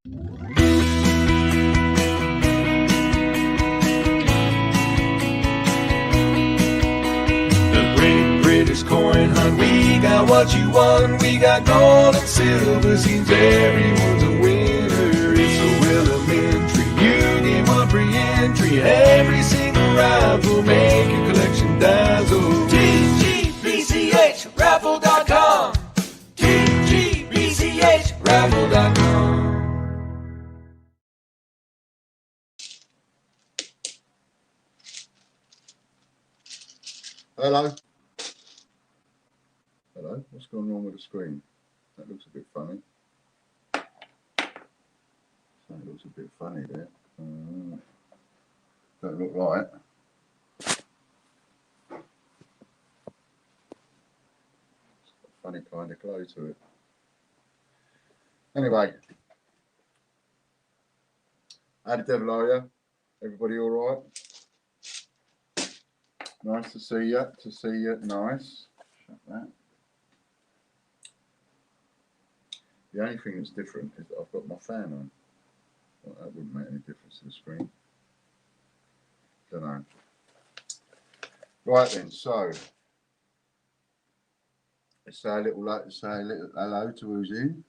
British coin hunt, we got what you want. We got gold and silver, seems everyone's a winner. It's so elementary, you get one free entry. Every single raffle make your collection dazzle. TGBCHraffle.com, TGBCHraffle.com. Hello. Hello, what's going on with the screen? That looks a bit funny. That looks a bit funny there. Don't look right. It's got a funny kind of glow to it. Anyway, how the devil are you? Everybody all right? Nice to see you. Nice. Shut that. The only thing that's different is that I've got my fan on. Well, that wouldn't make any difference to the screen. Don't know. Right then, so let's say a little hello to who's in.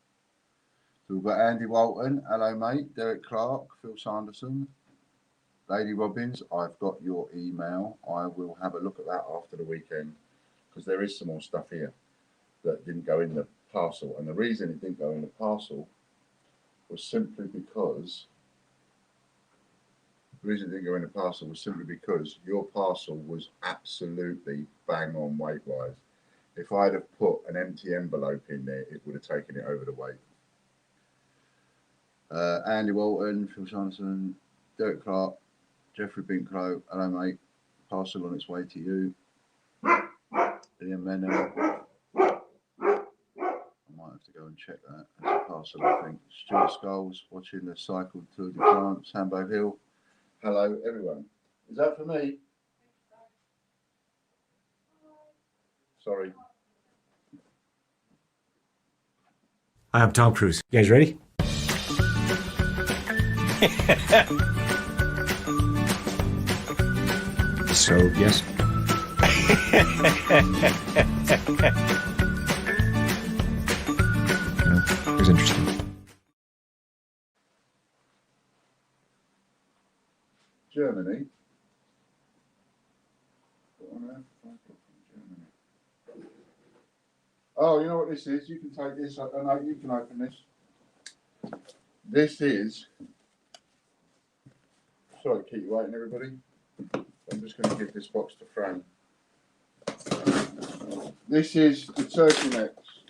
So we've got Andy Walton, hello mate, Derek Clark, Phil Sanderson, Lady Robbins. I've got your email. I will have a look at that after the weekend because there is some more stuff here that didn't go in the parcel, and the reason it didn't go in the parcel was simply because your parcel was absolutely bang on weight wise. If I'd have put an empty envelope in there, it would have taken it over the weight. Andy Walton, Phil Sanderson, Derek Clark, Jeffrey Binklow, hello mate, parcel on its way to you. Ian Mennell, have to go and check that. That's a parcel, I think. Stuart Skulls watching the cycle Tour de France, Hambo Hill. Hello, everyone. Is that for me? Sorry. Hi, I'm Tom Cruise. You guys ready? So, yes. It was interesting. Germany. What on earth have I got from Germany? Oh, you know what this is? You can take this. I know you can open this. This is. Sorry to keep you waiting, everybody. I'm just going to give this box to Fran. This is the turkey necks.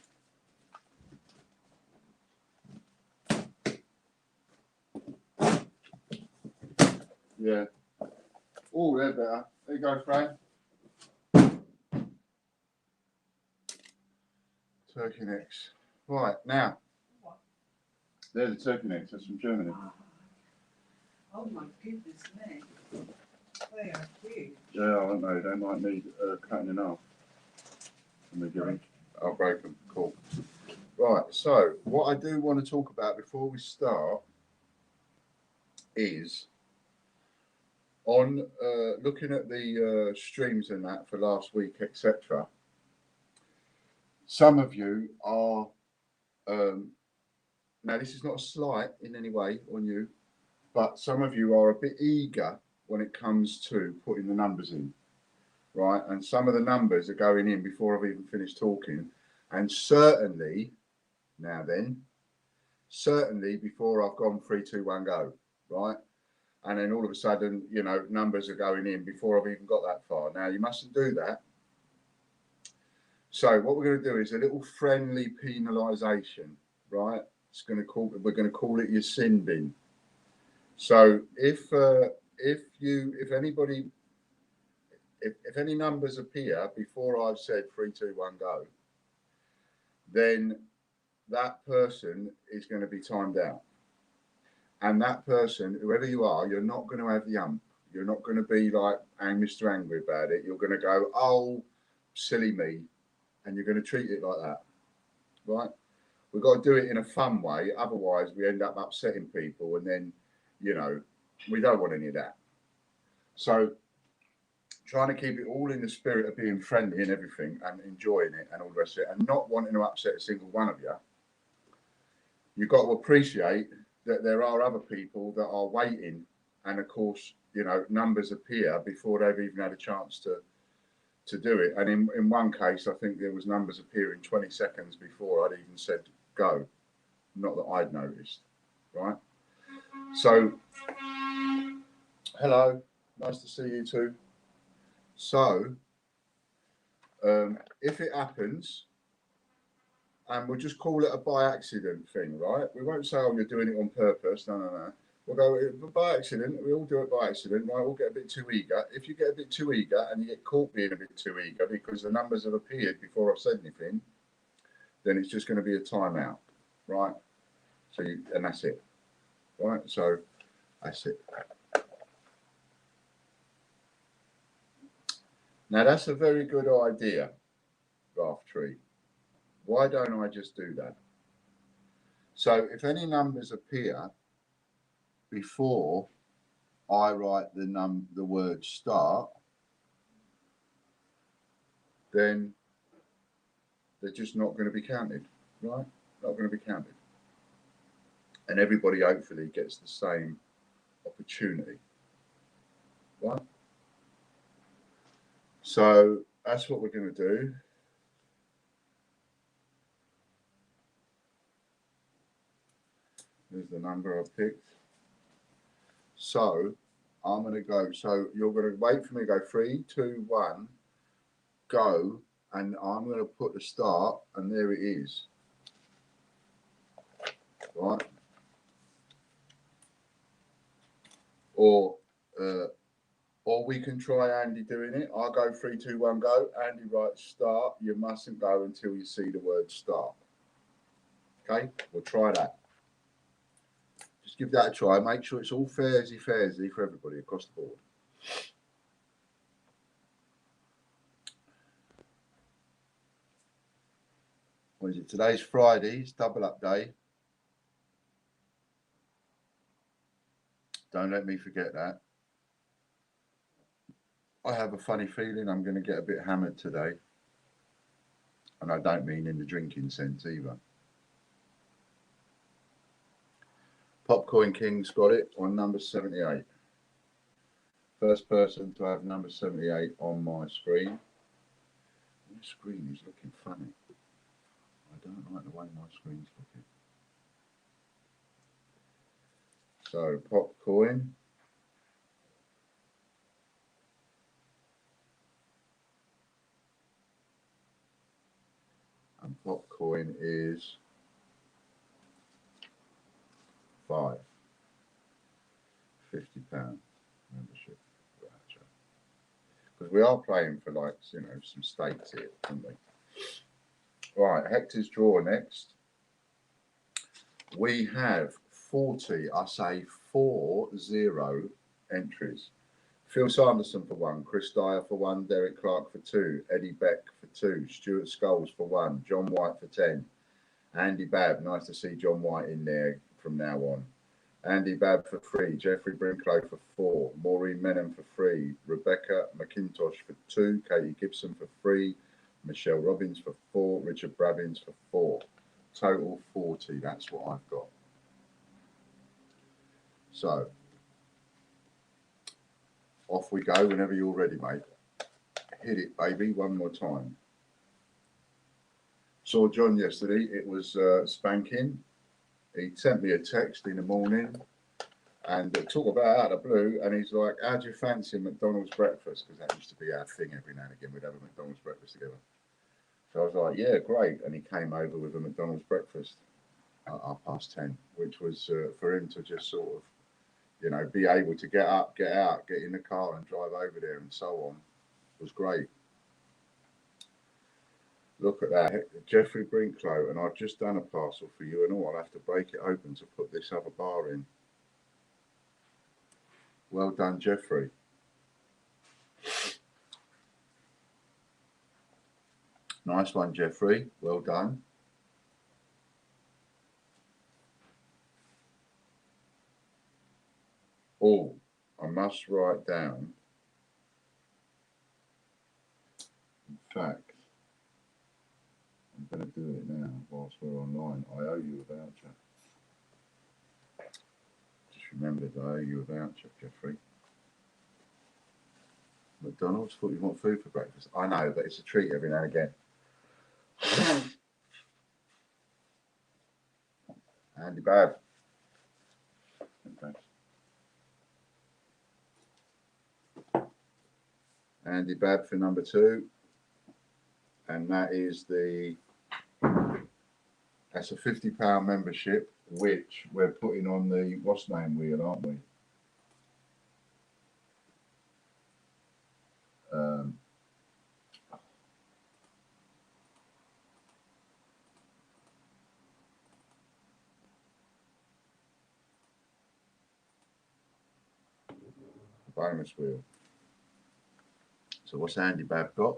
Yeah. Oh, they're better. There you go, Fran. Turkey necks. Right, now. They're the turkey necks. That's from Germany. Oh my goodness me. They are huge. Yeah, aren't they? They might need cutting in half. I'll break them. Cool. Right, so what I do want to talk about before we start is on looking at the streams and that for last week, etc. Some of you are now this is not a slight in any way on you, but some of you are a bit eager when it comes to putting the numbers in, right? And some of the numbers are going in before I've even finished talking, and certainly before I've gone 3, 2, 1, go, right? And then all of a sudden, you know, numbers are going in before I've even got that far. Now, you mustn't do that. So what we're going to do is a little friendly penalisation, right? We're going to call it your sin bin. So if any numbers appear before I've said 3, 2, 1, go, then that person is going to be timed out. And that person, whoever you are, you're not going to have the ump. You're not going to be like Mr. Angry about it. You're going to go, oh, silly me. And you're going to treat it like that, right? we've got to do it in a fun way. Otherwise, we end up upsetting people, and then, you know, we don't want any of that. So, trying to keep it all in the spirit of being friendly and everything, and enjoying it, and all the rest of it, and not wanting to upset a single one of you. You've got to appreciate that there are other people that are waiting, and of course, you know, numbers appear before they've even had a chance to do it. And in one case, I think there was numbers appearing 20 seconds before I'd even said go. Not that I'd noticed, right? So, hello, nice to see you too. So, if it happens, and we'll just call it a by accident thing, right? We won't say, oh, you're doing it on purpose. No. We'll go by accident. We all do it by accident, right? We'll get a bit too eager. If you get a bit too eager and you get caught being a bit too eager because the numbers have appeared before I've said anything, then it's just going to be a timeout, right? So, and that's it, right? So, that's it. Now, that's a very good idea, Raftree. Why don't I just do that? So, if any numbers appear before I write the word start, then they're just not going to be counted, right? Not going to be counted. And everybody hopefully gets the same opportunity, right? So that's what we're going to do. There's the number I picked. So I'm going to go. So you're going to wait for me to go 3, 2, 1, go. And I'm going to put the start, and there it is. Right? Or we can try Andy doing it. I'll go 3, 2, 1, go. Andy writes start. You mustn't go until you see the word start. Okay? We'll try that. Just give that a try. Make sure it's all fairsy for everybody across the board. What is it? Today's Friday. It's double up day. Don't let me forget that. I have a funny feeling I'm going to get a bit hammered today. And I don't mean in the drinking sense either. Popcorn King's got it on number 78. First person to have number 78 on my screen. My screen is looking funny. I don't like the way my screen's looking. So, Popcorn. And Popcorn is 5. £50 membership voucher. Because we are playing for, like, you know, some stakes here, aren't we? Right, Hector's draw next. We have 40, I say 40 entries. Phil Sanderson for 1, Chris Dyer for 1, Derek Clark for 2, Eddie Beck for 2, Stuart Scholes for 1, John White for 10, Andy Babb, nice to see John White in there from now on. Andy Babb for 3, Jeffrey Brinklow for 4, Maureen Menon for 3, Rebecca McIntosh for 2, Katie Gibson for 3, Michelle Robbins for 4, Richard Brabbins for 4. Total 40, that's what I've got. So, off we go whenever you're ready, mate. Hit it, baby, one more time. Saw John yesterday, it was spanking. He sent me a text in the morning and talk about out of the blue, and he's like, how do you fancy McDonald's breakfast? Because that used to be our thing every now and again, we'd have a McDonald's breakfast together. So I was like, yeah, great. And he came over with a McDonald's breakfast at 10:30, which was for him to just sort of, you know, be able to get up, get out, get in the car and drive over there and so on. It was great. Look at that, Jeffrey Brinklow, and I've just done a parcel for you and all. I'll have to break it open to put this other bar in. Well done, Jeffrey. Nice one, Jeffrey. Well done. must write down. In fact, I'm going to do it now whilst we're online. I owe you a voucher. Just remembered I owe you a voucher, Jeffrey. McDonald's thought you want food for breakfast. I know, but it's a treat every now and again. Andy Bab. Okay. Andy Bab for number 2. And that is that's a £50 membership, which we're putting on the what's name wheel, aren't we? Bonus wheel. So what's Andy Bab got?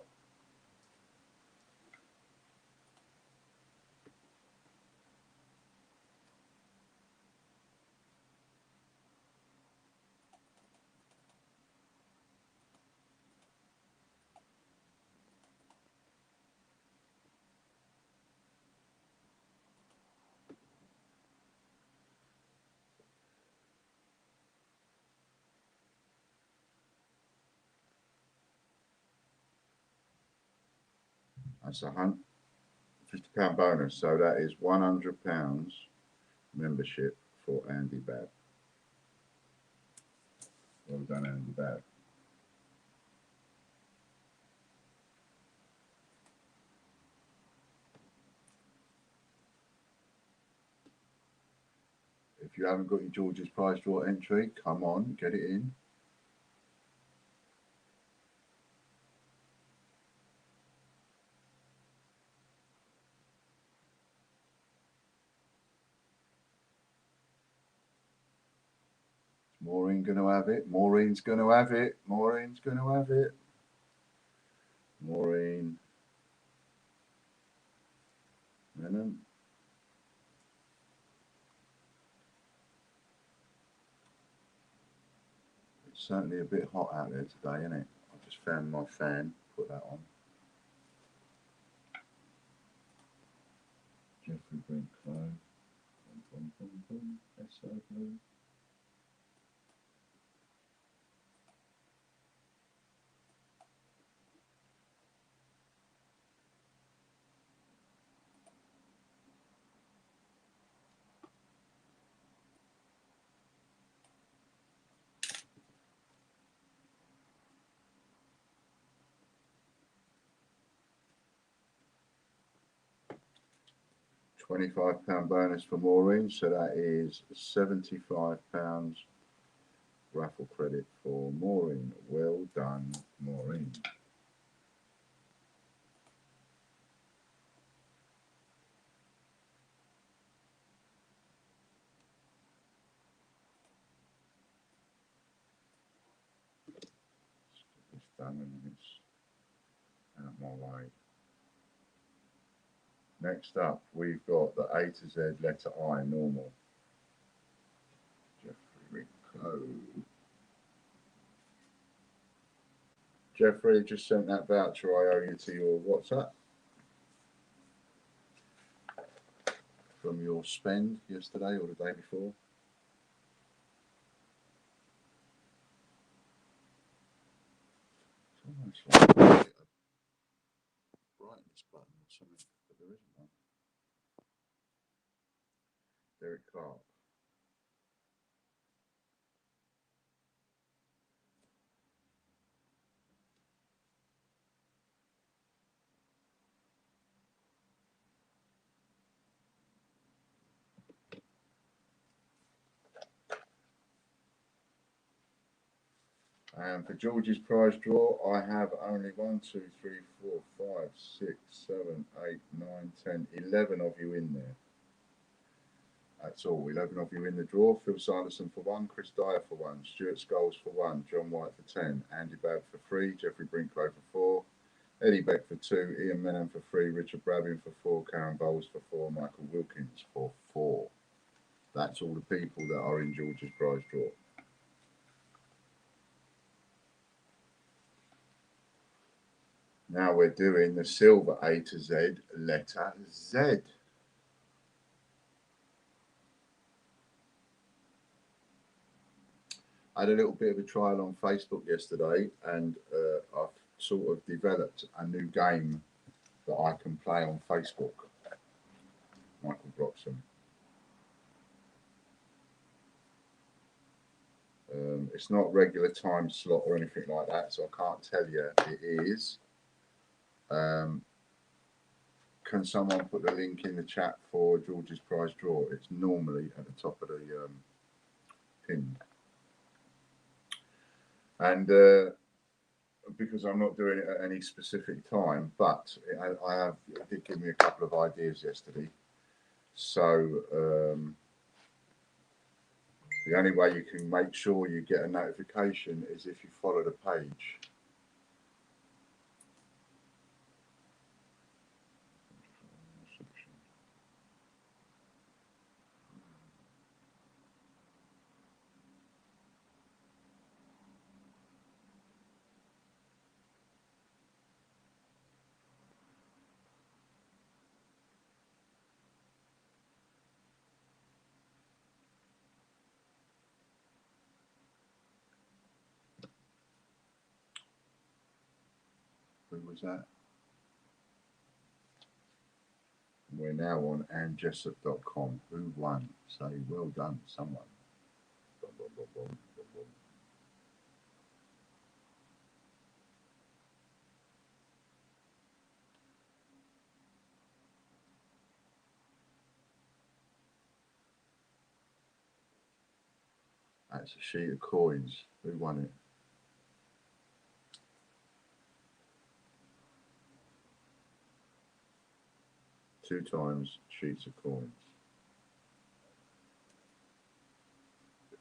That's a £50 bonus. So that is £100 membership for Andy Bab. Well done, Andy Bab. If you haven't got your George's Prize Draw entry, come on, get it in. Maureen going to have it. Maureen's going to have it. Maureen's going to have it. Maureen. Venom. It's certainly a bit hot out there today, isn't it? I just found my fan. Put that on. Jeffrey Brinklow. SO Blue. £25 bonus for Maureen, so that is £75 raffle credit for Maureen. Well done, Maureen. It's done and it's out my way. Next up, we've got the A to Z letter I normal. Jeffrey Rico. Jeffrey, just sent that voucher I owe you to your WhatsApp from your spend yesterday or the day before. It's almost like a brightness button or something, but there isn't one. Derek Clark. And for George's prize draw, I have only 1, 2, 3, 4, 5, 6, 7, 8, 9, 10, 11 of you in there. That's all. 11 of you in the draw. Phil Sanderson for 1, Chris Dyer for 1, Stuart Scholes for 1, John White for 10, Andy Babb for 3, Jeffrey Brinklow for 4, Eddie Beck for 2, Ian Menham for 3, Richard Brabbin for 4, Karen Bowles for 4, Michael Wilkins for 4. That's all the people that are in George's prize draw. Now we're doing the silver A to Z, letter Z. I had a little bit of a trial on Facebook yesterday, and I've sort of developed a new game that I can play on Facebook. Michael Bloxham. It's not regular time slot or anything like that, so I can't tell you it is. Can someone put the link in the chat for George's prize draw? It's normally at the top of the pin. And because I'm not doing it at any specific time, but it did give me a couple of ideas yesterday. So the only way you can make sure you get a notification is if you follow the page. Who was that? We're now on AnnJessop.com. Who won? Say well done, someone. Boom, boom, boom, boom, boom, boom. That's a sheet of coins. Who won it? Two times sheets of coins.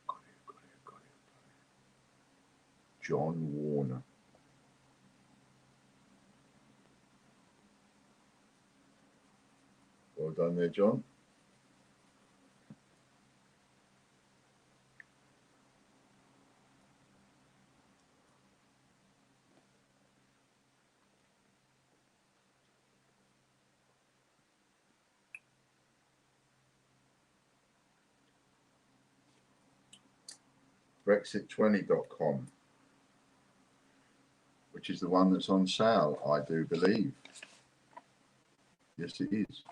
Got it. John Warner. Well done there, John. Brexit20.com, which is the one that's on sale, I do believe. Yes, it is.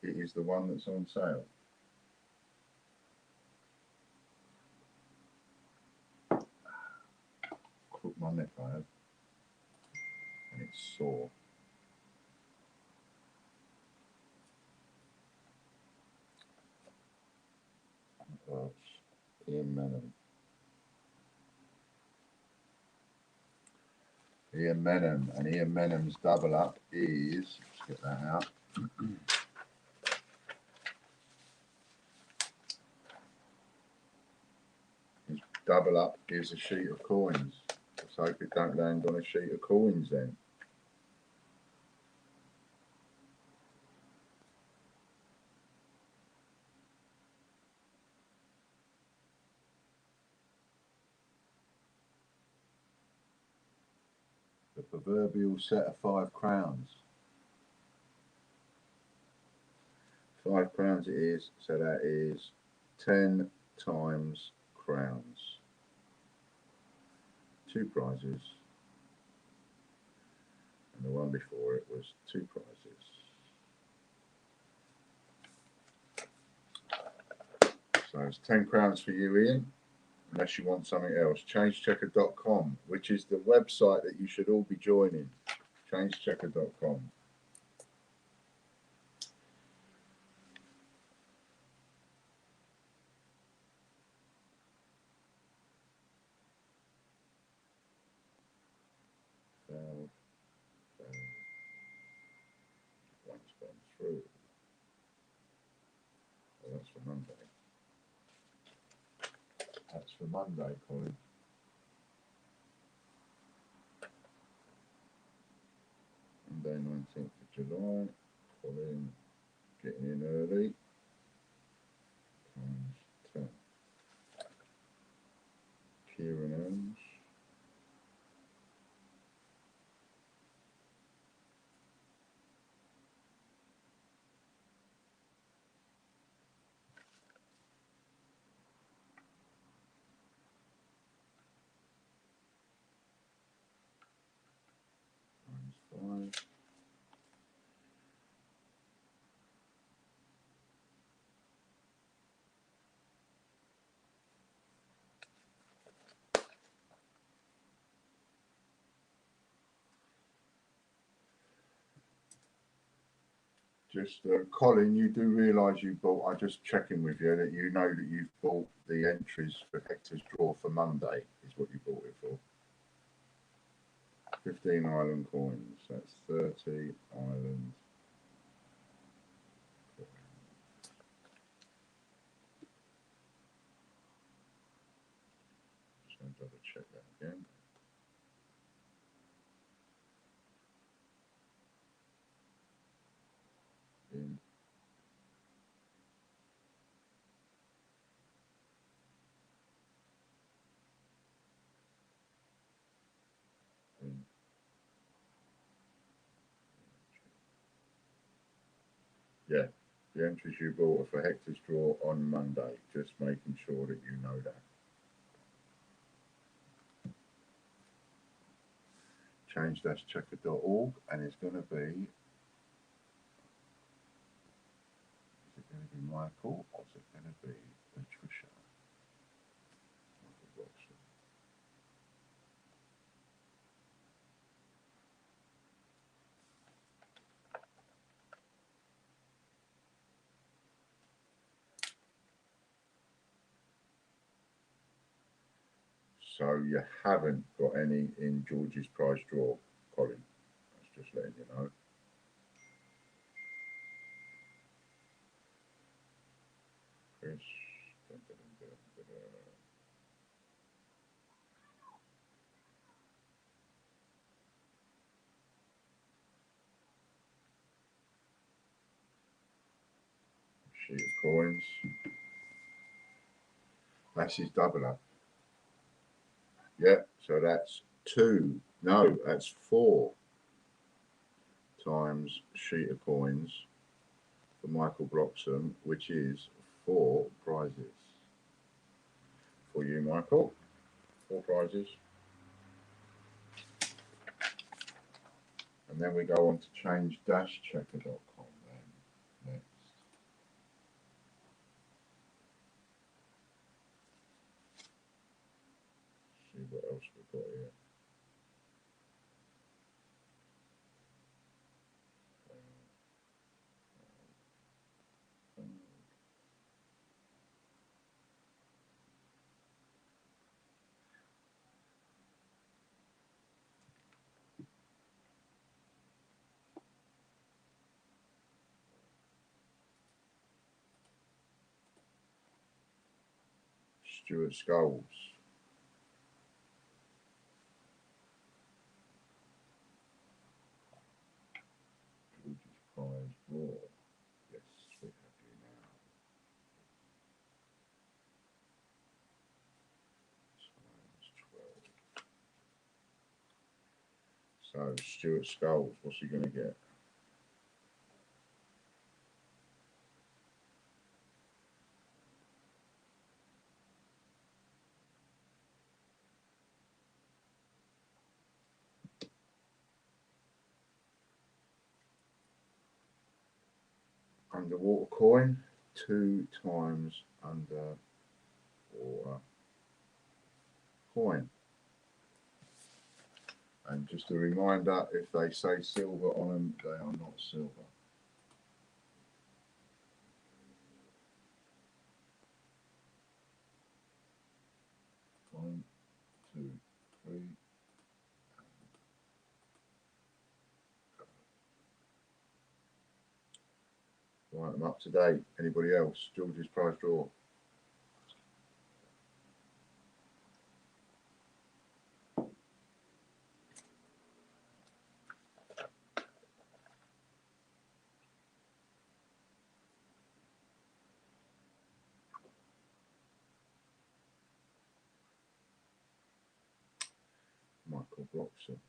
It is the one that's on sale. Crook my neck, I have. And it's sore. Ian Menon. Ian Menon, and Ian Menon's double up is, let's get that out. His double up is a sheet of coins. Let's hope it don't land on a sheet of coins then. The proverbial set of 5 crowns. 5 crowns it is, so that is 10 times crowns. 2 prizes. And the one before it was 2 prizes. So it's 10 crowns for you, Ian. Unless you want something else. Changechecker.com, which is the website that you should all be joining. Changechecker.com. One's gone through. Oh, that's for Monday. That's for Monday, Colin. Monday, 19th of July. Colin getting in early. Times 10. Kieran Elms. 5. Just, Colin, you do realise you bought, I'm just checking with you that you know that you've bought the entries for Hector's draw for Monday, is what you bought it for. 15 island coins, that's 30 island coins. Just going to double check that again. In. In. Yeah, the entries you bought are for Hector's draw on Monday, just making sure that you know that. Change-checker.org, and it's going to be, is it going to be Michael or is it going to be Patricia? Michael Watson. So you haven't got any in George's prize draw, Colin. That's just letting you know. Chris. Dun, dun, dun, dun, dun, dun. Sheet of coins. That's his double up. Yeah, so that's 2. No, that's 4 times sheet of coins for Michael Bloxham, which is 4 prizes for you, Michael. 4 prizes. And then we go on to change-checker.com then next. See what else we've got here. Stuart Scholes. George's prize draw. Yes, we have you now. Times 12. So Stuart Scholes, what's he going to get? Underwater coin, 2 times underwater coin. And just a reminder, if they say silver on them, they are not silver. 1, 2, 3. Right, I'm up to date. Anybody else? George's prize draw. Michael Bloxham.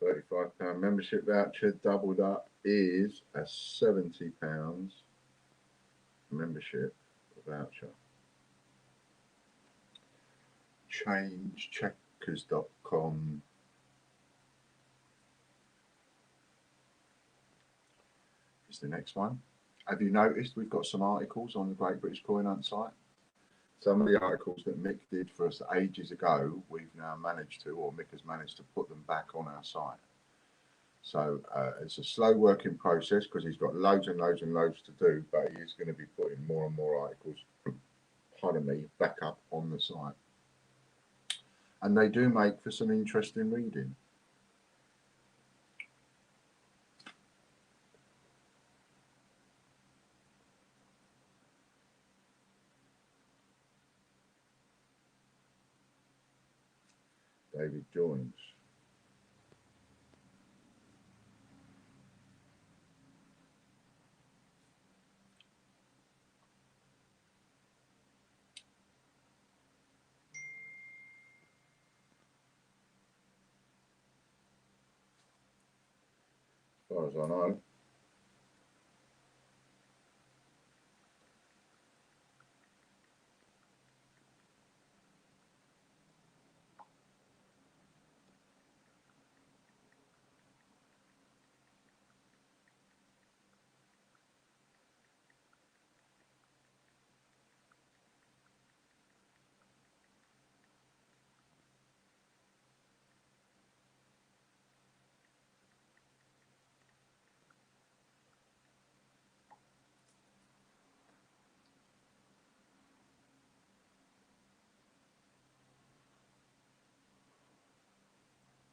£35 membership voucher doubled up is a £70 membership voucher. Changecheckers.com is the next one. Have you noticed we've got some articles on the Great British Coin Hunt site? Some of the articles that Mick did for us ages ago, we've now managed to, or Mick has managed to put them back on our site. So it's a slow working process because he's got loads and loads and loads to do, but he is going to be putting more and more articles, pardon me, back up on the site. And they do make for some interesting reading. David Joins. As far as I know.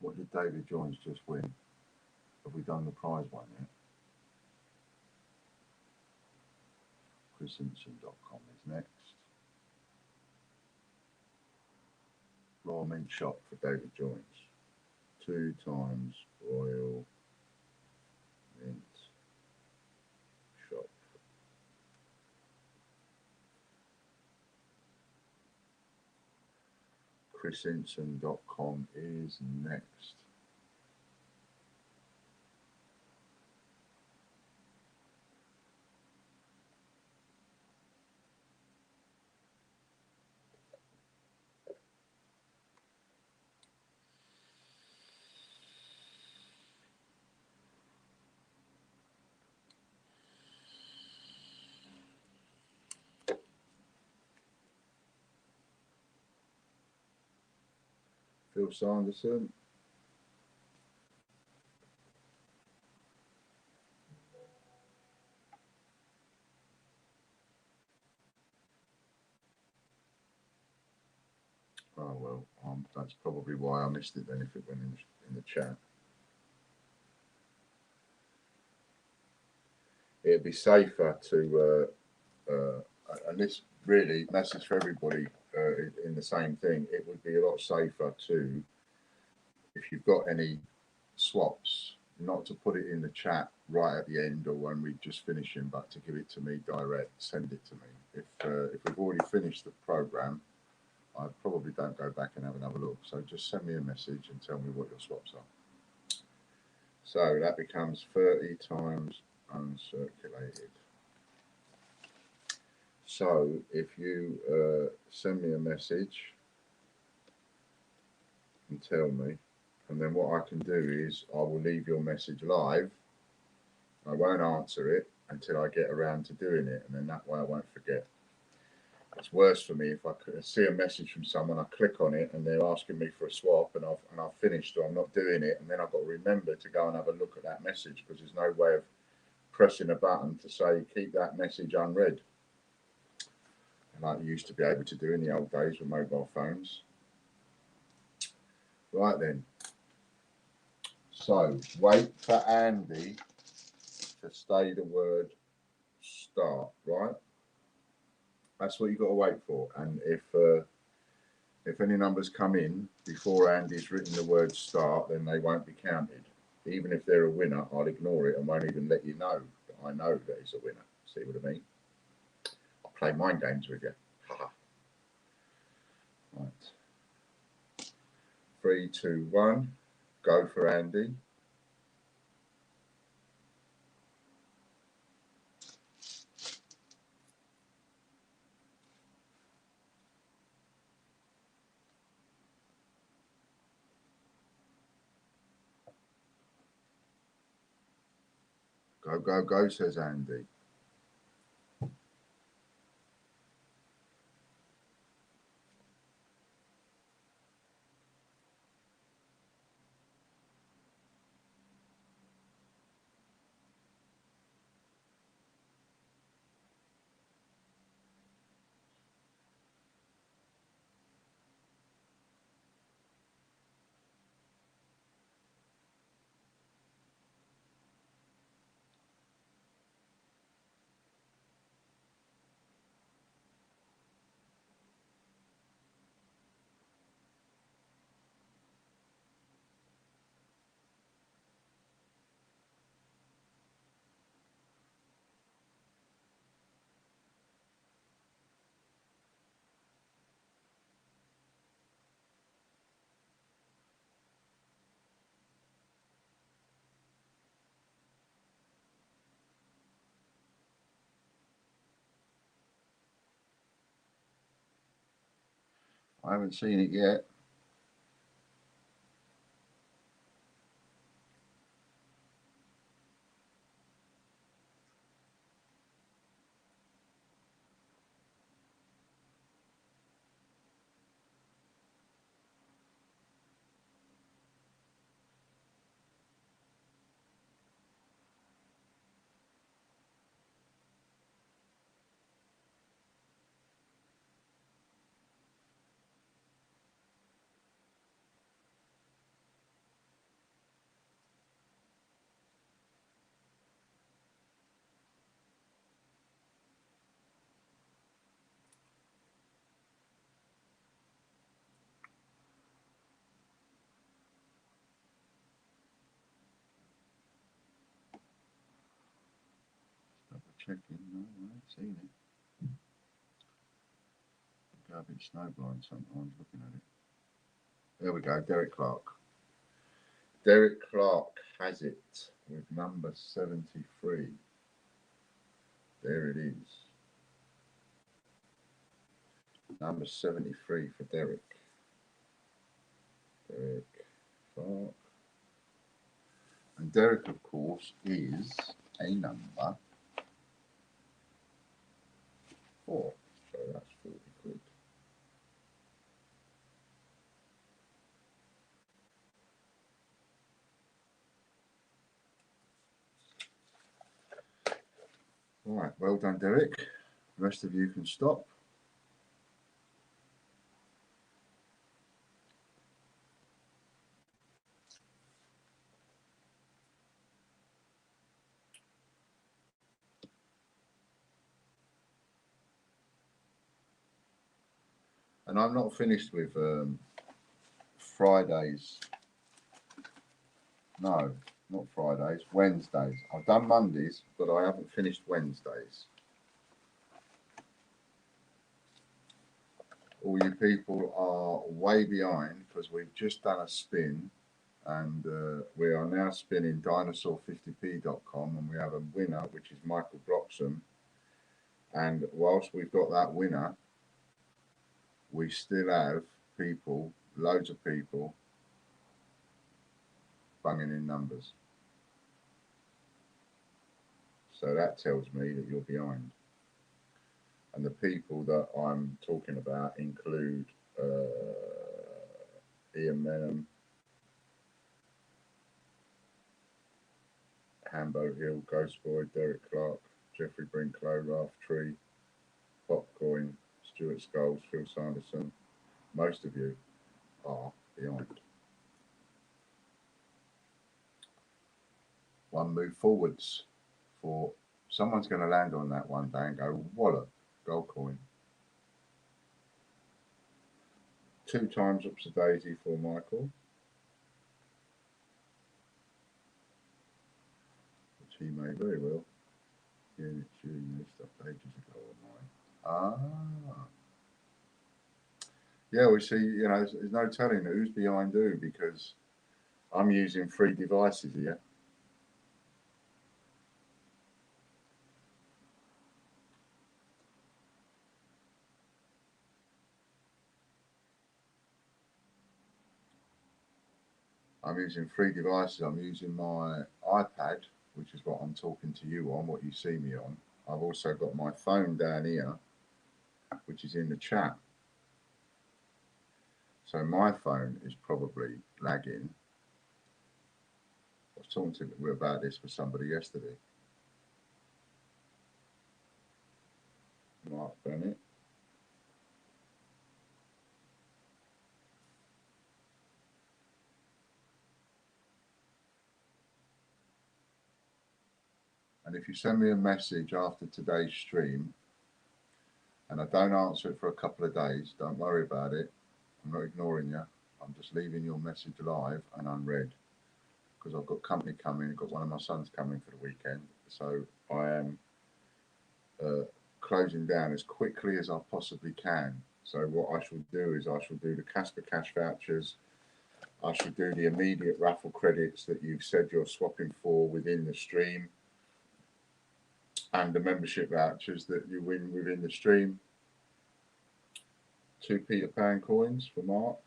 What did David Joins just win? Have we done the prize one yet? ChrisSimpson.com is next. Royal Mint Shop for David Joins. 2 times Royal Mint Shop. ChrisSimpson.com is next. Phil Sanderson. Oh well, that's probably why I missed it then if it went in the chat. It'd be safer to, and this really message for everybody in the same thing. It would be a lot safer to, if you've got any swaps, not to put it in the chat right at the end or when we just finish him, but to give it to me direct, send it to me. If we've already finished the program, I probably don't go back and have another look. So just send me a message and tell me what your swaps are. So that becomes 30 times uncirculated. So if you send me a message and tell me, and then what I can do is I will leave your message live. I won't answer it until I get around to doing it, and then that way I won't forget. It's worse for me if I see a message from someone, I click on it and they're asking me for a swap and I've finished or I'm not doing it, and then I've got to remember to go and have a look at that message because there's no way of pressing a button to say keep that message unread, like you used to be able to do in the old days with mobile phones. Right then, so wait for Andy to say the word start, right? That's what you've got to wait for. And if any numbers come in before Andy's written the word start, then they won't be counted. Even if they're a winner, I'll ignore it and won't even let you know that I know that he's a winner. See what I mean? I'll play mind games with you. Right. 3, 2, 1. Go for Andy. Go, go, go, says Andy. I haven't seen it yet. Double checking. No, I haven't seen it. Go a bit snowblind sometimes looking at it. There we go, Derek Clark. Derek Clark has it with number 73. There it is. Number 73 for Derek. Derek Clark. And Derek, of course, is a number 4. So that's 40 quid. Right, well done, Derek. The rest of you can stop. And I'm not finished with Fridays. No, not Fridays, Wednesdays. I've done Mondays, but I haven't finished Wednesdays. All you people are way behind because we've just done a spin and we are now spinning dinosaur50p.com and we have a winner, which is Michael Bloxham. And whilst we've got that winner, we still have people, loads of people, bunging in numbers. So that tells me that you're behind. And the people that I'm talking about include Ian Menham, Hambo Hill, Ghost Boy, Derek Clark, Jeffrey Brinklow, Ralph Tree, Popcoin, Stuart Skulls, Phil Sanderson. Most of you are behind. One move forwards for someone's going to land on that one day and go, wallop, gold coin. 2 times ups a daisy for Michael, which he may very well. Unit shooting this stuff ages ago online. Yeah, we see, you know, there's no telling who's behind who because I'm using 3 devices here. I'm using 3 devices. I'm using my iPad, which is what I'm talking to you on, what you see me on. I've also got my phone down here, which is in the chat. So my phone is probably lagging. I was talking to you about this with somebody yesterday. Mark Bennett. And if you send me a message after today's stream and I don't answer it for a couple of days, don't worry about it. I'm not ignoring you. I'm just leaving your message live and unread because I've got company coming. I've got one of my sons coming for the weekend. So I am closing down as quickly as I possibly can. So what I shall do is I shall do the Casper Cash vouchers. I shall do the immediate raffle credits that you've said you're swapping for within the stream, and the membership vouchers that you win within the stream. 2 Peter Pan coins for Mark.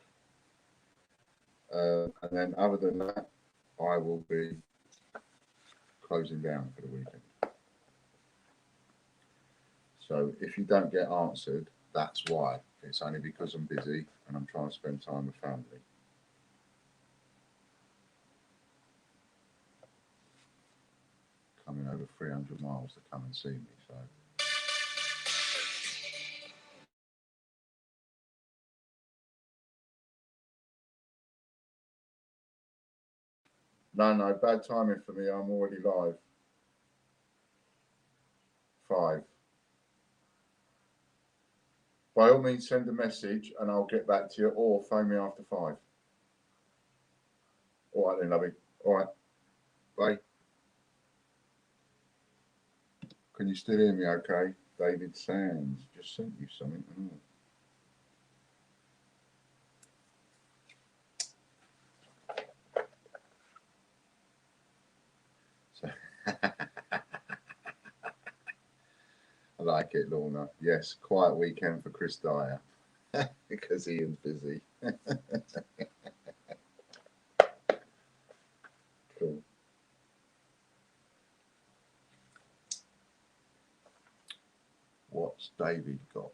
And then other than that, I will be closing down for the weekend. So if you don't get answered, that's why. It's only because I'm busy and I'm trying to spend time with family. Coming over 300 miles to come and see me, so. No, bad timing for me. I'm already live. 5. By all means, send a message and I'll get back to you, or phone me after 5. All right then, lovey. All right. Bye. Can you still hear me okay? David Sands just sent you something. So I like it, Lorna. Yes, quiet weekend for Chris Dyer because Ian's busy. Cool. What's David got?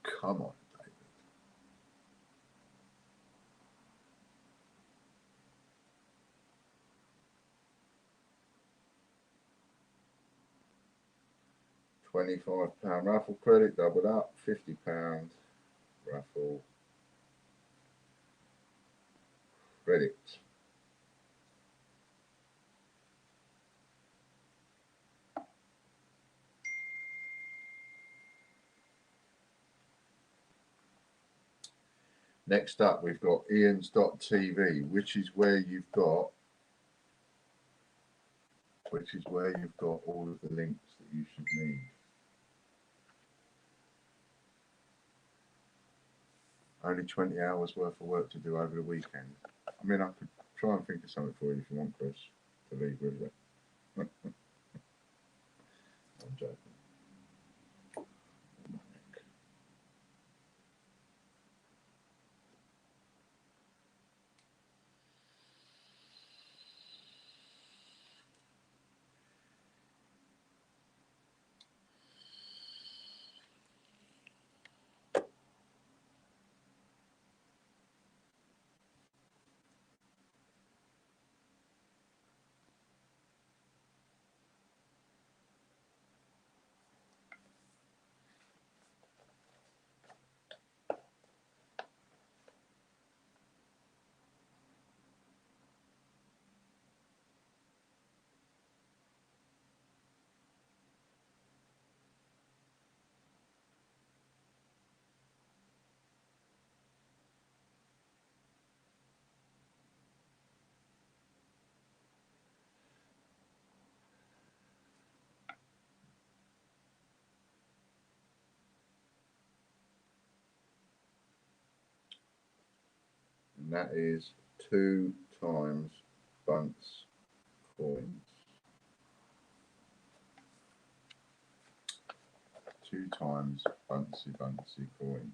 Come on, David. £25 raffle credit, doubled up. £50 raffle credit. Next up, we've got Ian's.tv, which is where you've got all of the links that you should need. Only 20 hours worth of work to do over the weekend. I mean, I could try and think of something for you if you want, Chris, to leave with you. I'm joking. And that is 2 times Bunce coins. 2 times Buncy coins.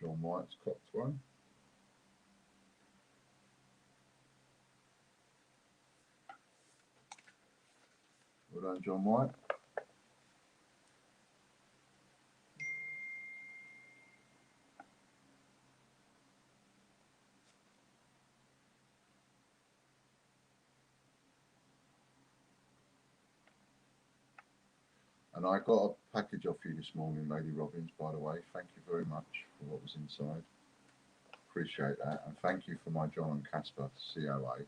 John White's copped one. Well done, John White. And I got a package off you this morning, Lady Robbins, by the way. Thank you very much for what was inside. Appreciate that. And thank you for my John and Casper COA,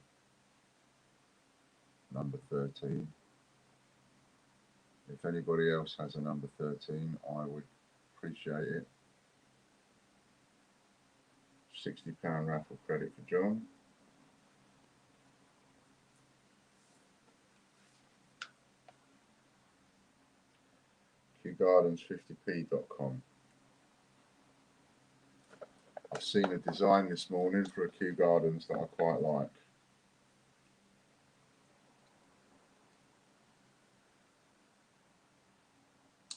number 13. If anybody else has a number 13, I would appreciate it. £60 raffle credit for John. QGardens50p.com. I've seen a design this morning for a Kew Gardens that I quite like.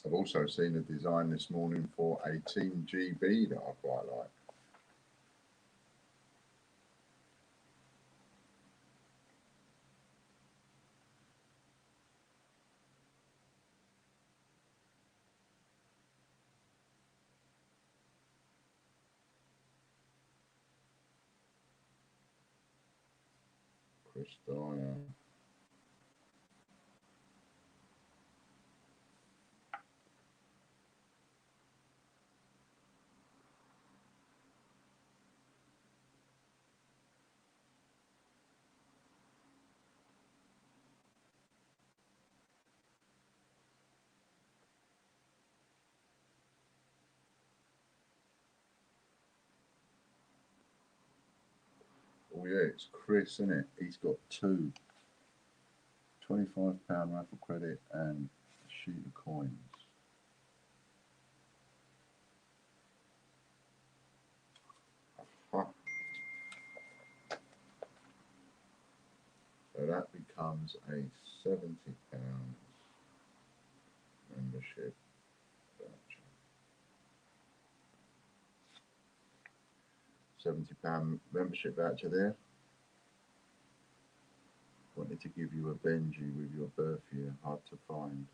I've also seen a design this morning for a Team GB that I quite like. Chris Dyer. Oh yeah, it's Chris, isn't it? He's got two. £25 raffle credit and a sheet of coins. Aha. So that becomes a £70 membership voucher. £70 membership voucher there. Wanted to give you a Benji with your birth year, hard to find.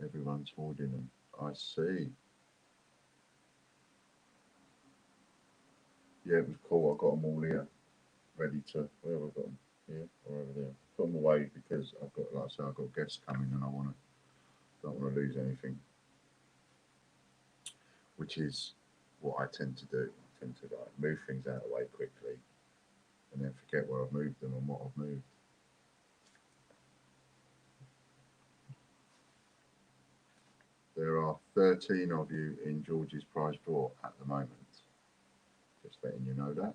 Everyone's hoarding them. I see. Yeah, it was cool. I got them all here, ready to. Where have I got them? Here or over there? Put them away because I've got, like I say, I've got guests coming and don't want to lose anything. Which is what I tend to do. I tend to like move things out of the way quickly, and then forget where I've moved them and what I've moved. There are 13 of you in George's prize draw at the moment. Just letting you know that.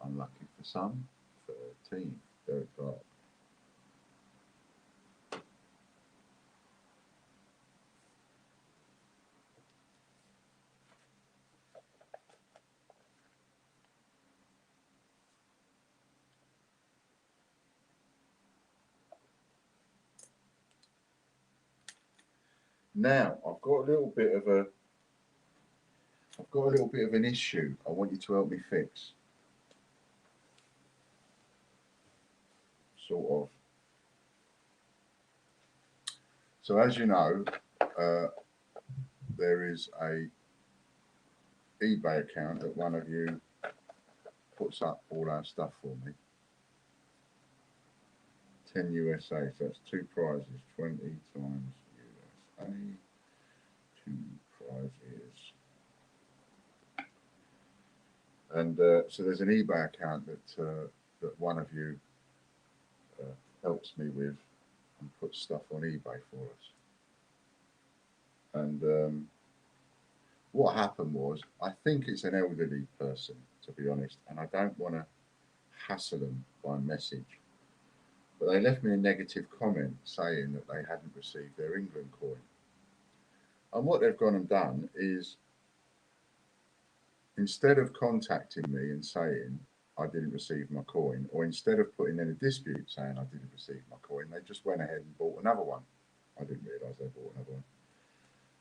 Unlucky for some, 13. Derek Clark. Now, I've got a little bit of an issue I want you to help me fix. Sort of. So as you know, there is a eBay account that one of you puts up all our stuff for me. 10 USA. So that's 2 prizes, 20 times USA. 2 prizes. And so there's an eBay account that one of you helps me with and puts stuff on eBay for us. And what happened was, I think it's an elderly person, to be honest, and I don't want to hassle them by message. But they left me a negative comment saying that they hadn't received their England coin. And what they've gone and done is, instead of contacting me and saying I didn't receive my coin, or instead of putting in a dispute saying I didn't receive my coin, they just went ahead and bought another one. I didn't realise they bought another one.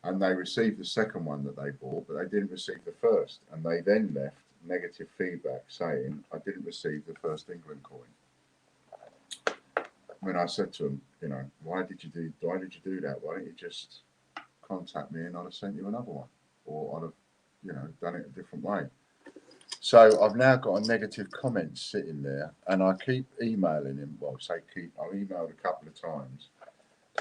And they received the second one that they bought, but they didn't receive the first. And they then left negative feedback saying I didn't receive the first England coin. When I said to them, you know, why did you do that? Why don't you just contact me and I'd have sent you another one, or I'd have, you know, done it a different way. So I've now got a negative comment sitting there, and I keep emailing him. Well, I've emailed a couple of times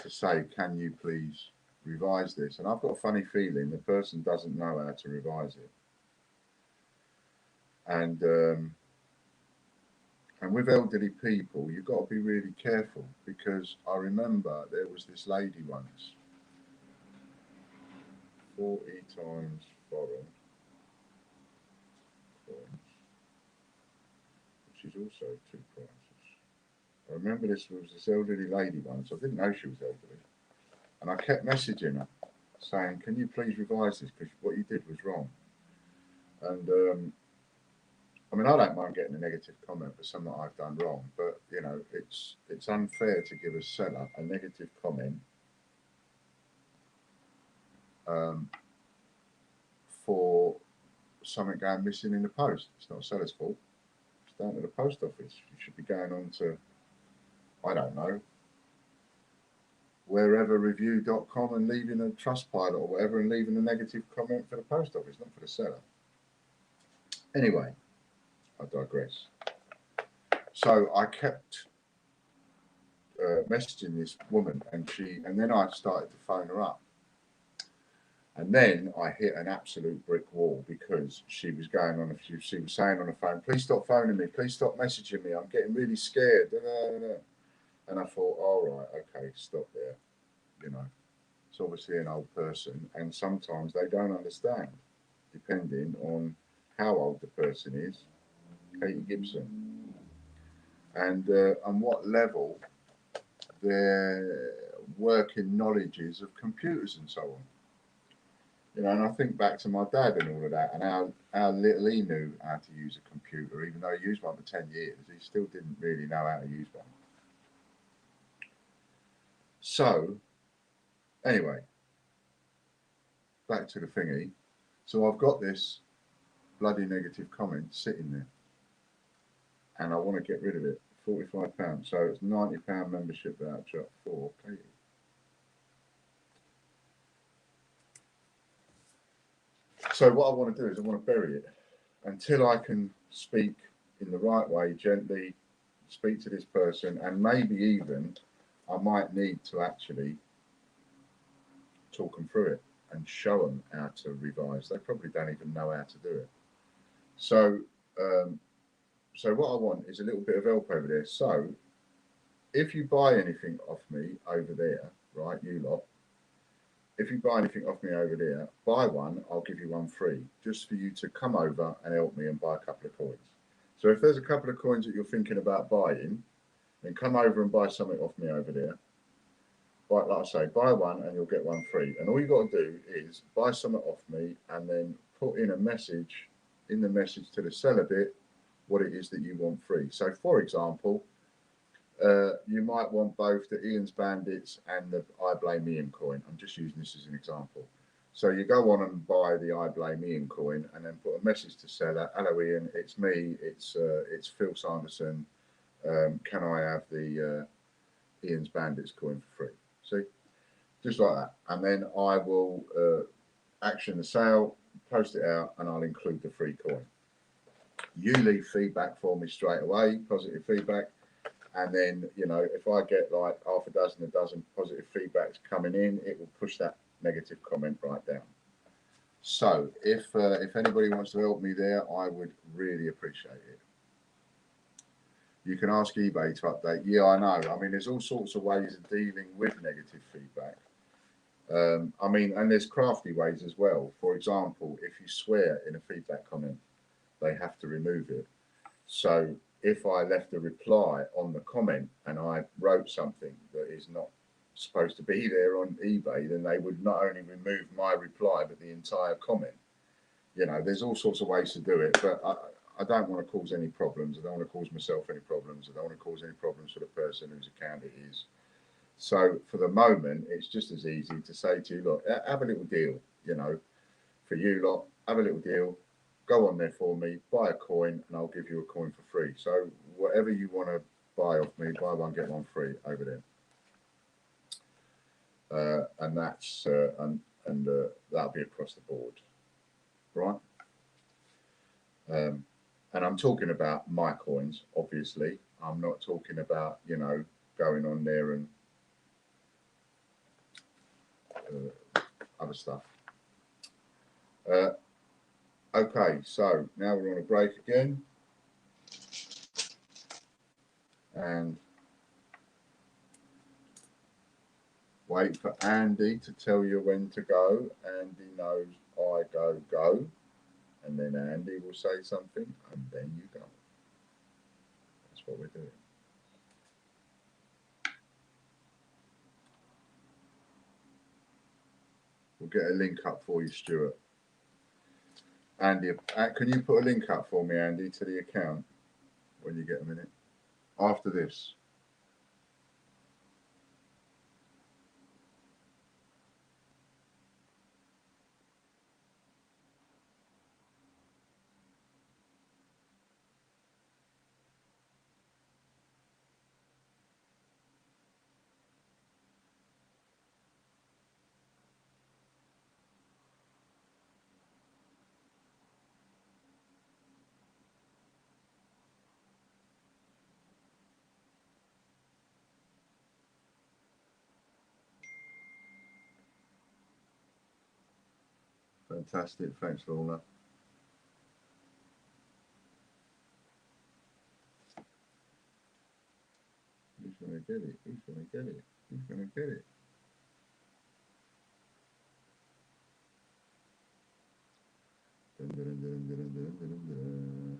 to say, can you please revise this? And I've got a funny feeling the person doesn't know how to revise it. And with elderly people, you've got to be really careful, because I remember there was this lady once, 40 times foreign coins, which is also 2 prizes. I remember this was this elderly lady once. I didn't know she was elderly. And I kept messaging her saying, can you please revise this, because what you did was wrong. And I mean, I don't mind getting a negative comment for something that I've done wrong, but you know, it's unfair to give a seller a negative comment for something going missing in the post. It's not a seller's fault. It's down to the post office. You should be going on to, I don't know, whereverreview.com and leaving a Trustpilot or whatever and leaving a negative comment for the post office, not for the seller. Anyway, I digress. So I kept messaging this woman, and then I started to phone her up. And then I hit an absolute brick wall, because she was saying on the phone, please stop phoning me, please stop messaging me, I'm getting really scared. And I thought, all right, okay, stop there. You know, it's obviously an old person, and sometimes they don't understand, depending on how old the person is. Katie Gibson, and what level their working knowledge is of computers and so on. You know, and I think back to my dad and all of that, and how little he knew how to use a computer. Even though he used one for 10 years, he still didn't really know how to use one. So, anyway, back to the thingy. So I've got this bloody negative comment sitting there, and I want to get rid of it. £45. So it's £90 membership voucher for Katie. So what I want to do is I want to bury it until I can speak in the right way, gently speak to this person, and maybe even I might need to actually talk them through it and show them how to revise. They probably don't even know how to do it. So what I want is a little bit of help over there. So if you buy anything off me over there, right, you lot, if you buy anything off me over there, buy one, I'll give you one free, just for you to come over and help me and buy a couple of coins. So if there's a couple of coins that you're thinking about buying, then come over and buy something off me over there. Like I say, buy one and you'll get one free. And all you got to do is buy something off me and then put in a message, in the message to the seller bit, what it is that you want free. So for example, you might want both the Ian's Bandits and the I Blame Ian coin. I'm just using this as an example. So you go on and buy the I Blame Ian coin and then put a message to seller. Hello Ian, it's me, it's Phil Sanderson. Can I have the Ian's Bandits coin for free? See, just like that. And then I will action the sale, post it out, and I'll include the free coin. You leave feedback for me straight away, positive feedback, And then, you know, if I get like half a dozen positive feedbacks coming in, it will push that negative comment right down. So if anybody wants to help me there, I would really appreciate it. You can ask eBay to update. Yeah, I know. I mean, there's all sorts of ways of dealing with negative feedback. I mean, and there's crafty ways as well. For example, if you swear in a feedback comment, they have to remove it. So if I left a reply on the comment and I wrote something that is not supposed to be there on eBay, then they would not only remove my reply, but the entire comment. You know, there's all sorts of ways to do it, but I don't want to cause any problems. I don't want to cause myself any problems. I don't want to cause any problems for the person whose account it is. So for the moment, it's just as easy to say to you, look, have a little deal, you know, for you lot, have a little deal, go on there for me, buy a coin, and I'll give you a coin for free. So whatever you want to buy off me, buy one, get one free over there. And that's, that'll be across the board, right? And I'm talking about my coins, obviously. I'm not talking about, you know, going on there and other stuff. Okay, so now we're on a break again. And wait for Andy to tell you when to go. Andy knows I go. And then Andy will say something and then you go. That's what we're doing. We'll get a link up for you, Stuart. Andy, can you put a link up for me, Andy, to the account when you get a minute? After this. Fantastic. Thanks, Lorna. Who's going to get it? Who's going to get it? Who's going to get it? Dun, dun, dun, dun, dun, dun, dun, dun.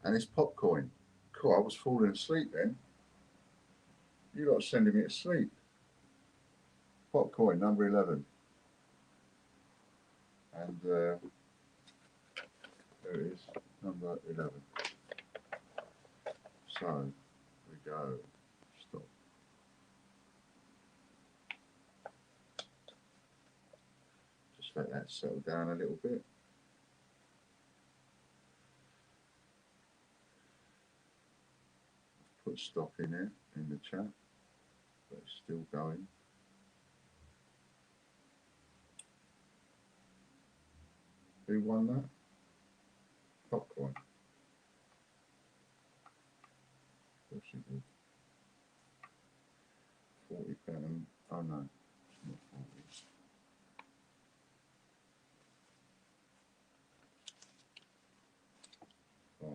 And it's popcorn. Cool, I was falling asleep then. You lot are sending me to sleep. Popcorn, number 11. And there it is, number 11. So, we go. Stop. Just let that settle down a little bit. Put stop in it in the chat, but it's still going. Who won that? Popcorn. Of course it did. £40. Oh no, it's not 40. 5.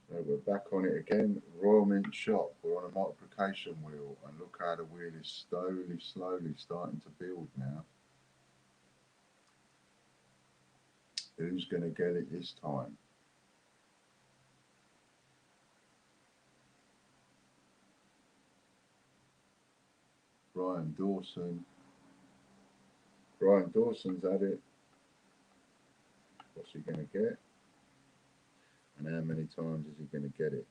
So we're back on it again. Royal Mint shop. We're on a multiplication wheel, and look how the wheel is slowly starting to build now. Who's going to get it this time? Brian Dawson. Brian Dawson's had it. What's he going to get? And how many times is he going to get it?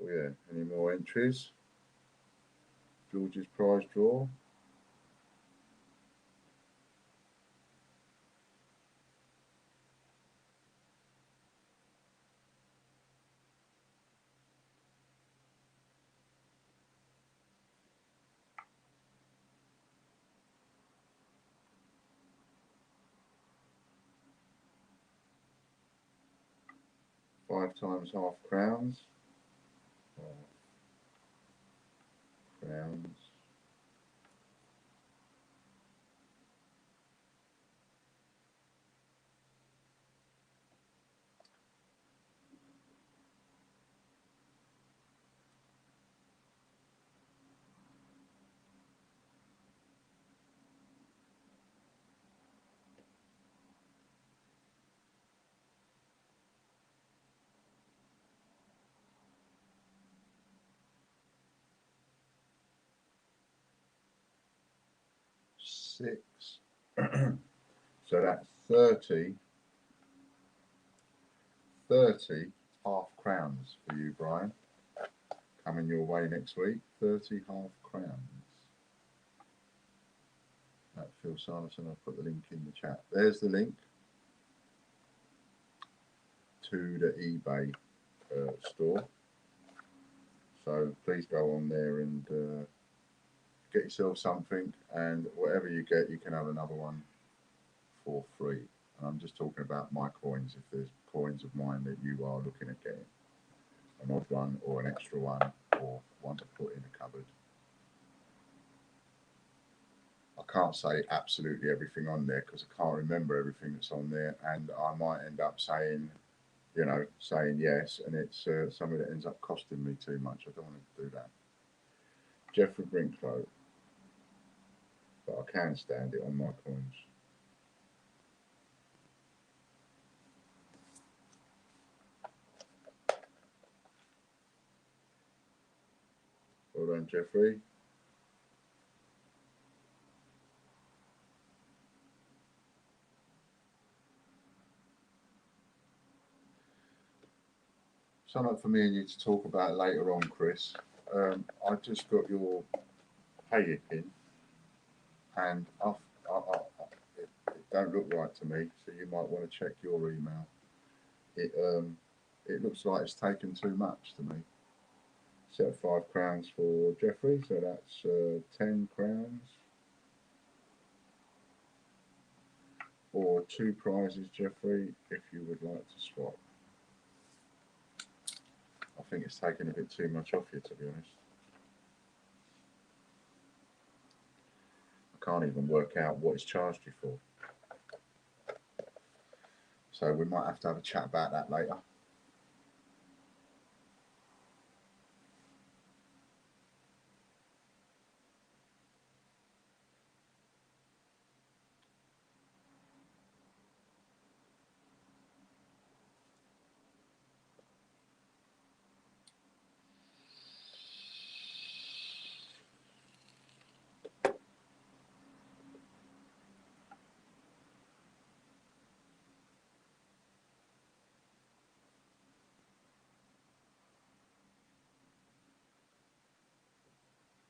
Oh yeah, any more entries? George's prize draw. Five times half crowns. Crowns. Six. So that's 30 half crowns for you, Brian. Coming your way next week. 30 half crowns. That Phil Sanderson, I'll put the link in the chat. There's the link to the eBay store. So please go on there and get yourself something, and whatever you get, you can have another one for free. And I'm just talking about my coins. If there's coins of mine that you are looking at getting, an odd one or an extra one, or one to put in a cupboard. I can't say absolutely everything on there because I can't remember everything that's on there, and I might end up saying, you know, saying yes, and it's something that ends up costing me too much. I don't want to do that. Jeffrey Brinklow, but I can stand it on my coins. Well done, Jeffrey. Something for me and you to talk about later on, Chris. I just got your pay in, and it don't look right to me. So you might want to check your email. It looks like it's taken too much to me. Set of 5 crowns for Jeffrey, so that's 10 crowns. Or 2 prizes, Jeffrey, if you would like to swap. I think it's taken a bit too much off you, to be honest. I can't even work out what it's charged you for. So we might have to have a chat about that later.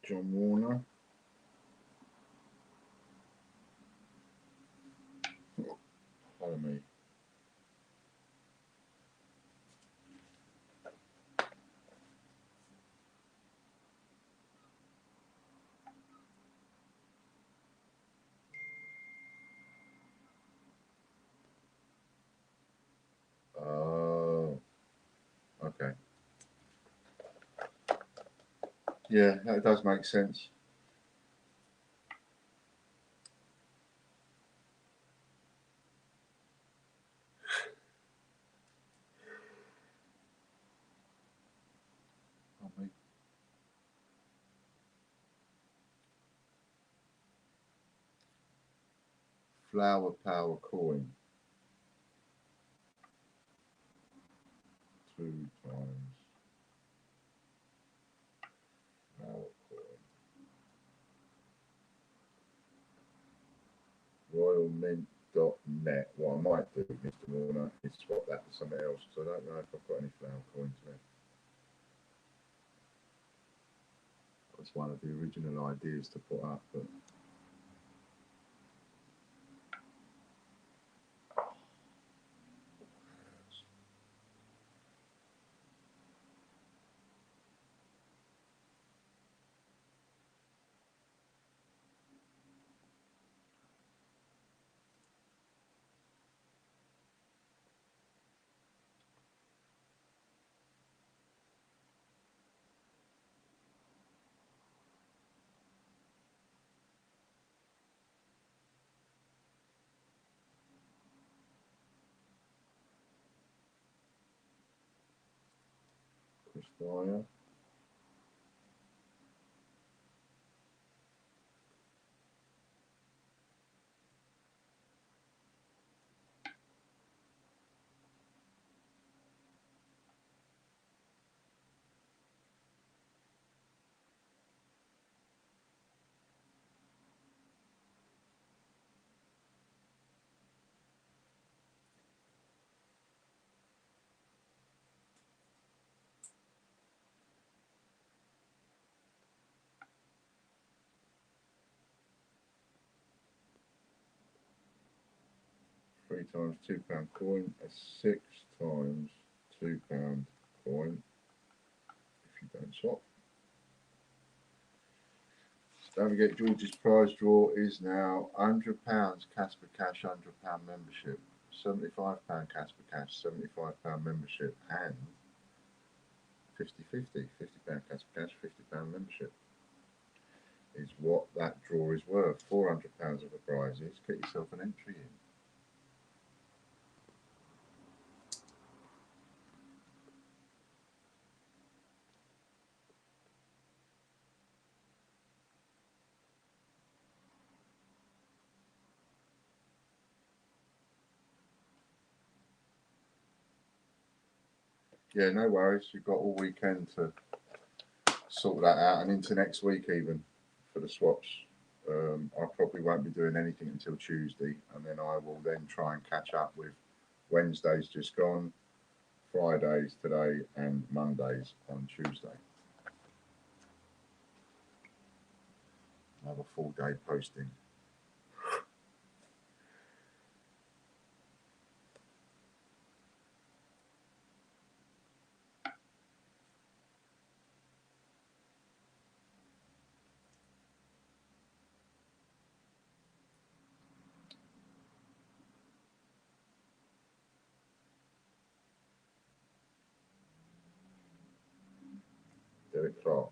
John Warner. Pardon me. Oh, okay. Yeah, that does make sense. Flower Power coin. 2 times flower coin. Royalmint.net. What I might do, Mr. Warner, is swap that to something else because I don't know if I've got any flower coins left. That's one of the original ideas to put up, but 3 times £2 coin, a 6 times £2 coin. If you don't swap. Don't forget, George's prize draw is now £100 Casper Cash, £100 membership, £75 Casper Cash, £75 membership, and 50-50, £50 Casper Cash, £50 membership is what that draw is worth. £400 of the prizes. Get yourself an entry in. Yeah, no worries. You've got all weekend to sort that out and into next week even for the swaps. I probably won't be doing anything until Tuesday, and then I will then try and catch up with Wednesdays just gone, Fridays today, and Mondays on Tuesday. Another full day posting. Derek Clark.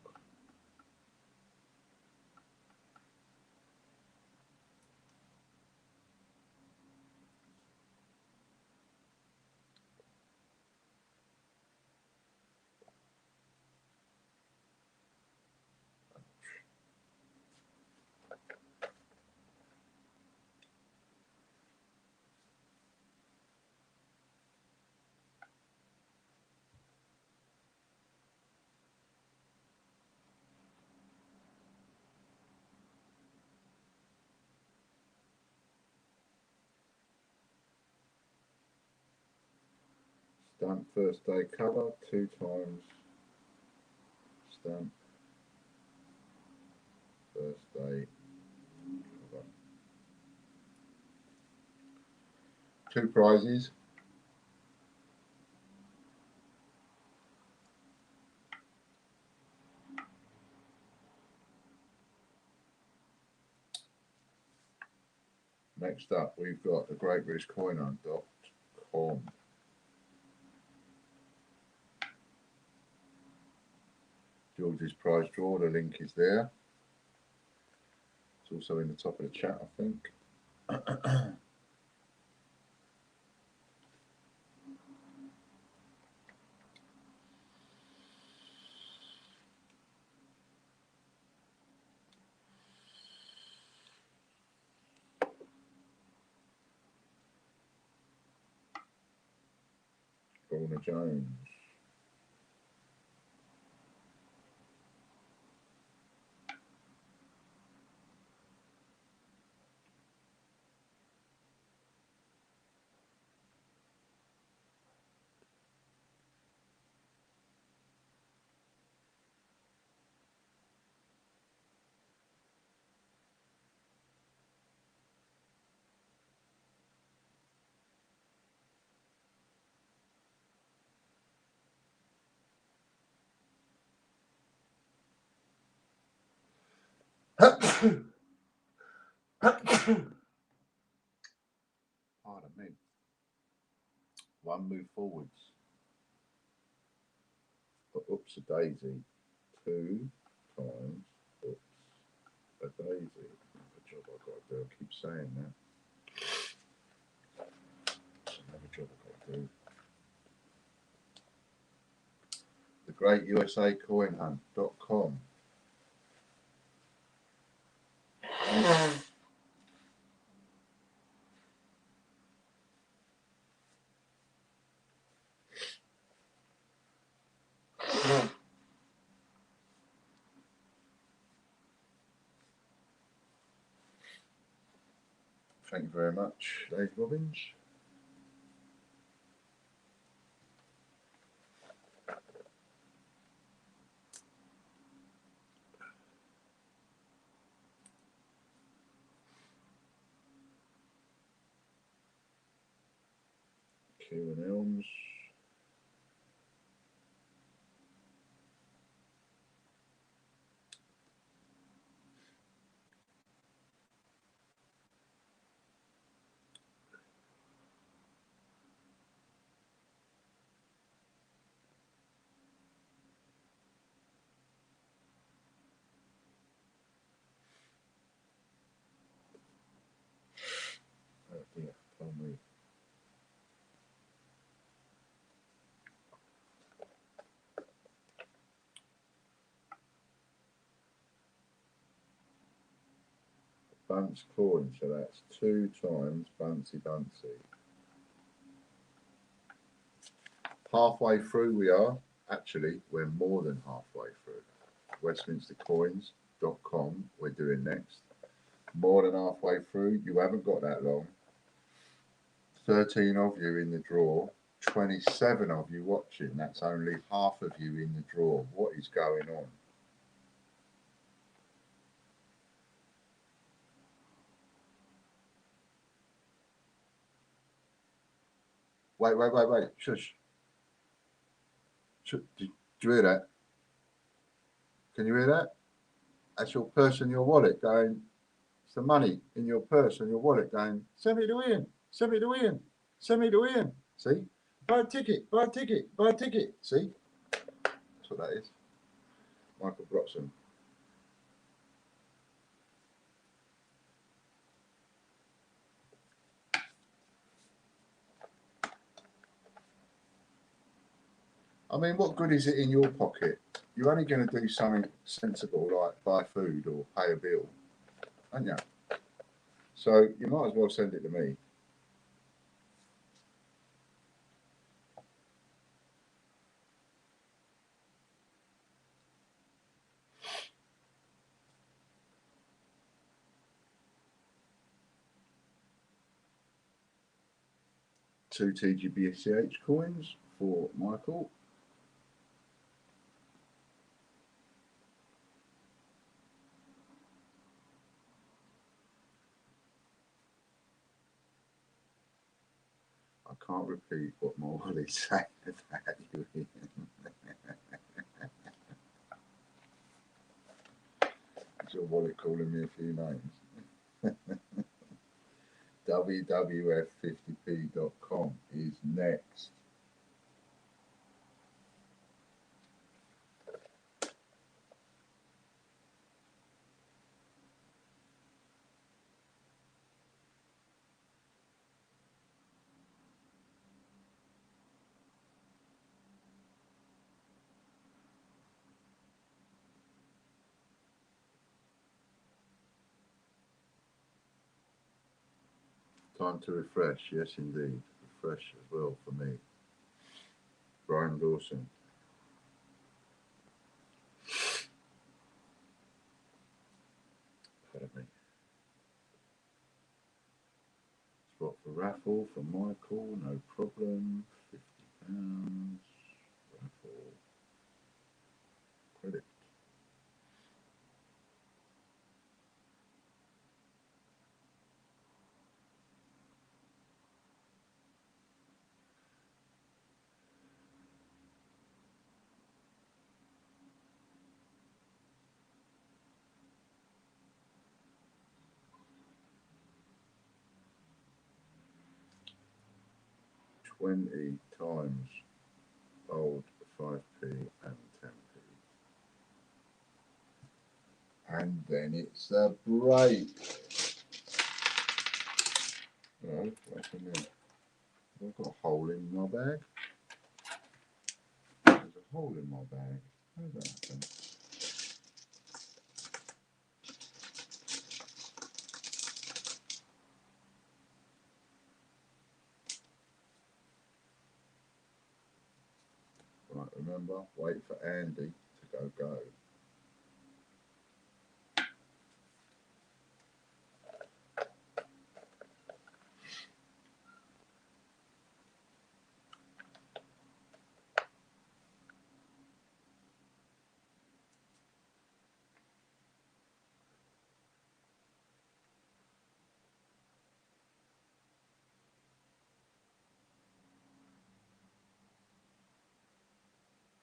Stamp first day cover, 2 times stamp first day cover. 2 prizes. Next up, we've got the GreatBritishCoinHunt.com. George's prize draw, the link is there. It's also in the top of the chat, I think. Lorna Jones. Pardon me. One move forwards. But oops a daisy. 2 times oops a daisy. Another job I've got to do. I keep saying that. It's another job I've got to do. TheGreatUSACoinHunt.com. Thank you very much, Lady Robbins. Kieran Elms. Oh dear, tell me. Bunce coin, so that's 2 times Buncy Buncy. Halfway through we are. Actually, we're more than halfway through. WestminsterCoins.com we're doing next. More than halfway through. You haven't got that long. 13 of you in the draw. 27 of you watching. That's only half of you in the draw. What is going on? Wait. Shush. Did you hear that? Can you hear that? That's your purse and your wallet going. It's the money in your purse and your wallet going, send me to Ian, send me to Ian, send me to Ian. See? Buy a ticket, buy a ticket, buy a ticket. See? That's what that is. Michael Bloxham. I mean, what good is it in your pocket? You're only going to do something sensible like buy food or pay a bill, aren't you? So you might as well send it to me. Two TGBCH coins for Michael. I can't repeat what Morley said about you. Is your wallet calling me a few names? WWF50p.com is next. Time to refresh. Yes, indeed. Refresh as well for me. Brian Dawson. Pardon me. Spot for raffle from Michael, no problem. £50. Raffle. Credit. $20 old 5p and 10p. And then it's a break. Oh, what's in there? I've got a hole in my bag. There's a hole in my bag. How did that happen? Right, remember, wait for Andy to go.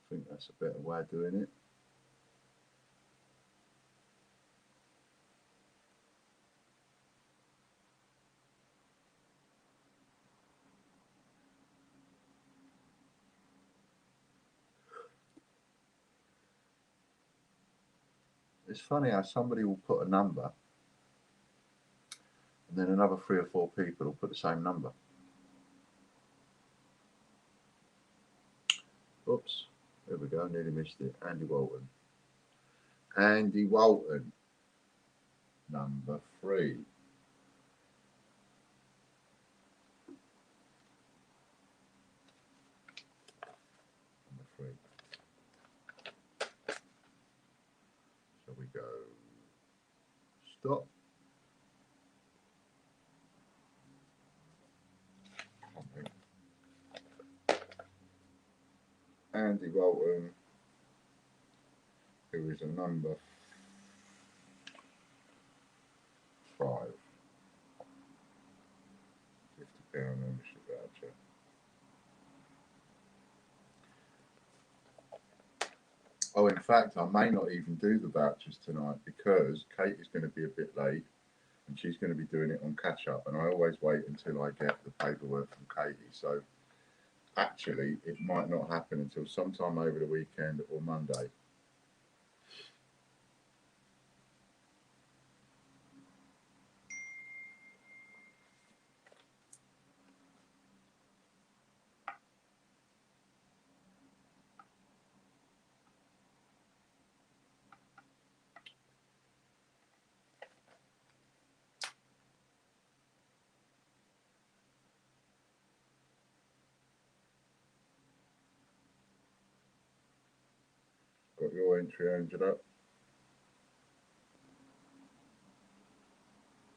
I think that's a better way of doing it. It's funny how somebody will put a number and then another 3 or 4 people will put the same number. Oops, there we go, nearly missed it. Andy Walton. Andy Walton, number 3. Number 3. So we go stop. Andy Walton, who is a number 5. £50 membership voucher. Oh, in fact, I may not even do the vouchers tonight because Kate is going to be a bit late and she's going to be doing it on catch up. And I always wait until I get the paperwork from Katie. So actually, it might not happen until sometime over the weekend or Monday. Got your entry, Angela.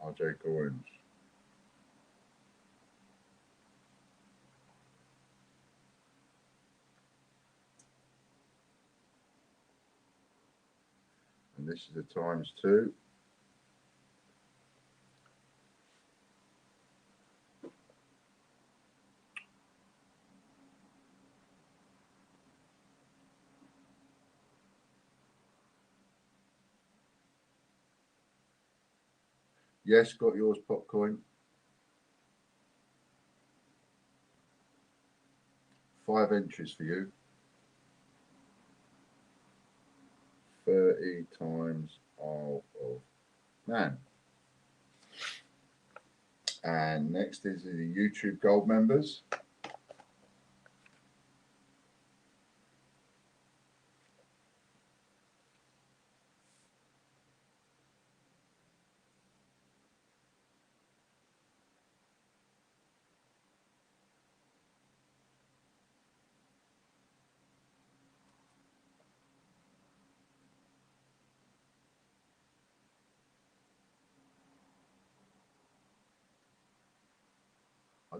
RJ Goins. And this is the ×2. Yes, got yours, Popcoin. 5 entries for you. 30 times of man. And next is the YouTube Gold members.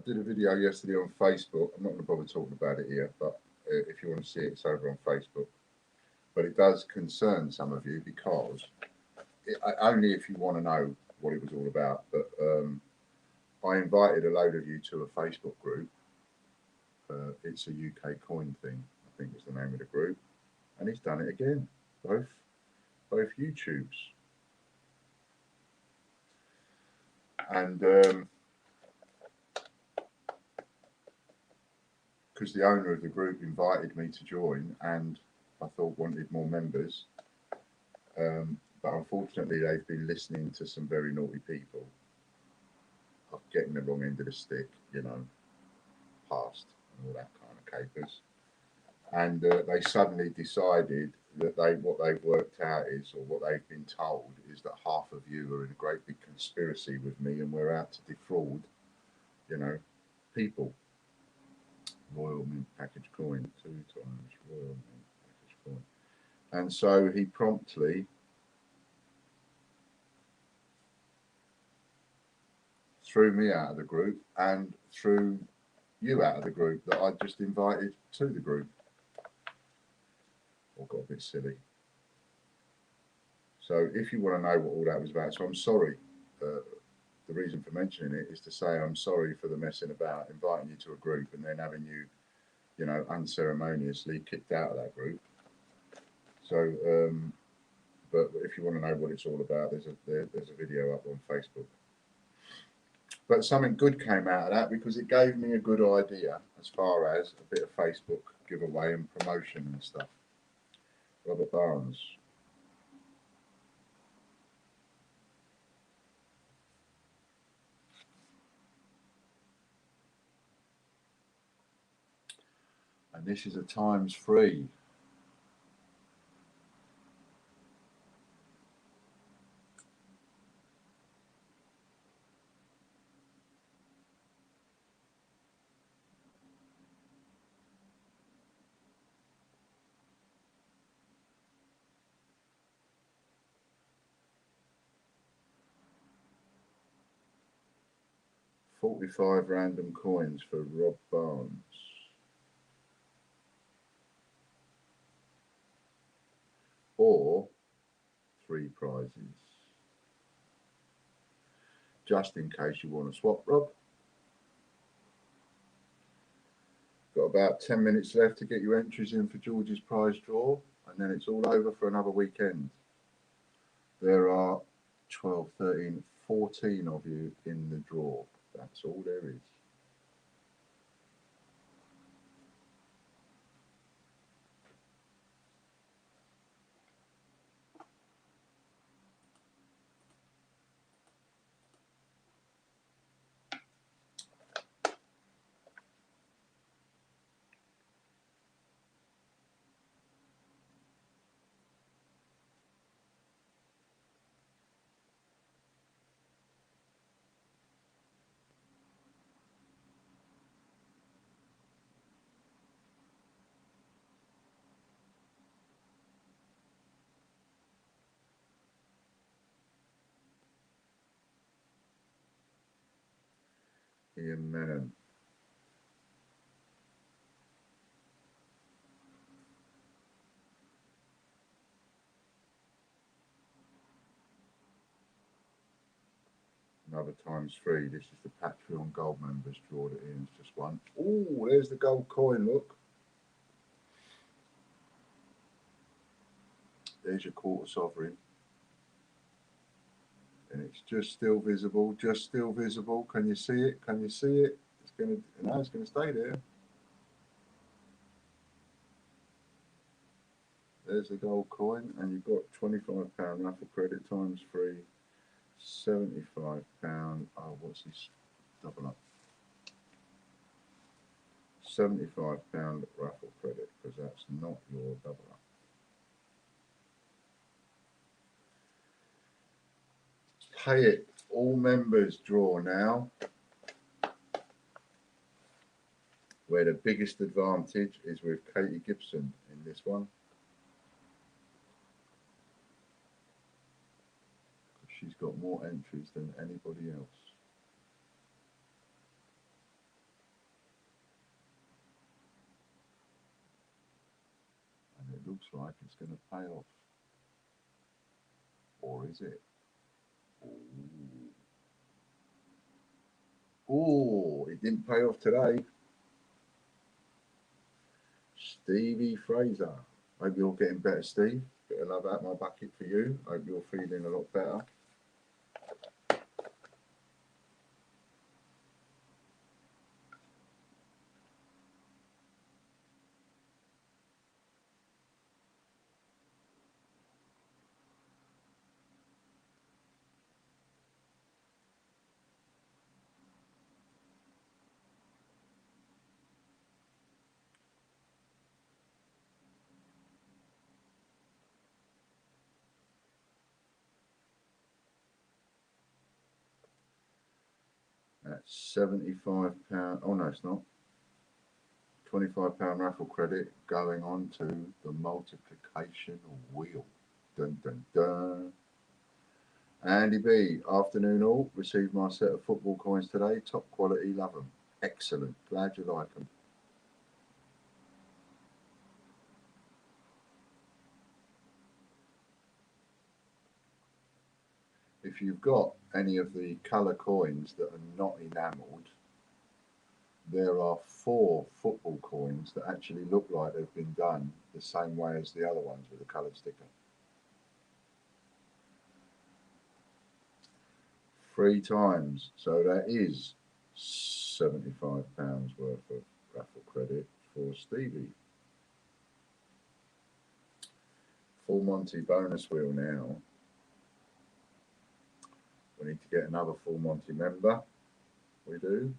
I did a video yesterday on Facebook. I'm not going to bother talking about it here, but if you want to see it, it's over on Facebook. But it does concern some of you because only if you want to know what it was all about. But I invited a load of you to a Facebook group. It's a UK coin thing, I think was the name of the group, and he's done it again. Both YouTubes, and because the owner of the group invited me to join, and I thought wanted more members, but unfortunately they've been listening to some very naughty people of getting the wrong end of the stick, you know, past and all that kind of capers. And they suddenly decided that what they've worked out is, or what they've been told is, that half of you are in a great big conspiracy with me and we're out to defraud, you know, people. Royal Mint package coin, 2 times Royal Mint package coin. And so he promptly threw me out of the group and threw you out of the group that I just invited to the group. Or got a bit silly. So if you want to know what all that was about, so I'm sorry. The reason for mentioning it is to say I'm sorry for the messing about, inviting you to a group and then having you, you know, unceremoniously kicked out of that group. So, but if you want to know what it's all about, there's a video up on Facebook. But something good came out of that, because it gave me a good idea as far as a bit of Facebook giveaway and promotion and stuff. Robert Barnes. And this is a ×3. $45 random coins for Rob Barnes. Or 3 prizes. Just in case you want to swap, Rob. Got about 10 minutes left to get your entries in for George's prize draw, and then it's all over for another weekend. There are 12, 13, 14 of you in the draw. That's all there is. Ian Menon. Another ×3. This is the Patreon gold members draw that Ian's just won. Oh, there's the gold coin, look. There's your quarter sovereign. And it's just still visible, just still visible. Can you see it? Can you see it? It's gonna, no, it's gonna stay there. There's the gold coin, and you've got £25 raffle credit ×3, £75. Oh, what's this? Double up. £75 raffle credit, because that's not your double up. Pay it. All members draw now, where the biggest advantage is with Katie Gibson in this one. She's got more entries than anybody else. like it's going to pay off. Or is it? Oh, it didn't pay off today. Stevie Fraser. Hope you're getting better, Steve. Bit of love out my bucket for you. Hope you're feeling a lot better. That's £75. Oh no, it's not. £25 raffle credit going on to the multiplication wheel. Dun dun dun. Andy B, afternoon all. Received my set of football coins today. Top quality, love them. Excellent. Glad you like them. If you've got any of the colour coins that are not enamelled, there are 4 football coins that actually look like they've been done the same way as the other ones with a coloured sticker. 3 times, so that is £75 worth of raffle credit for Stevie. Full Monty bonus wheel now. We need to get another Full Monty member. We do.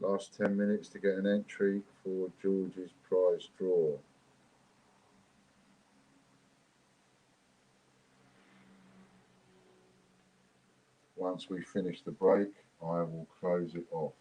Last 10 minutes to get an entry for George's prize draw. Once we finish the break, I will close it off.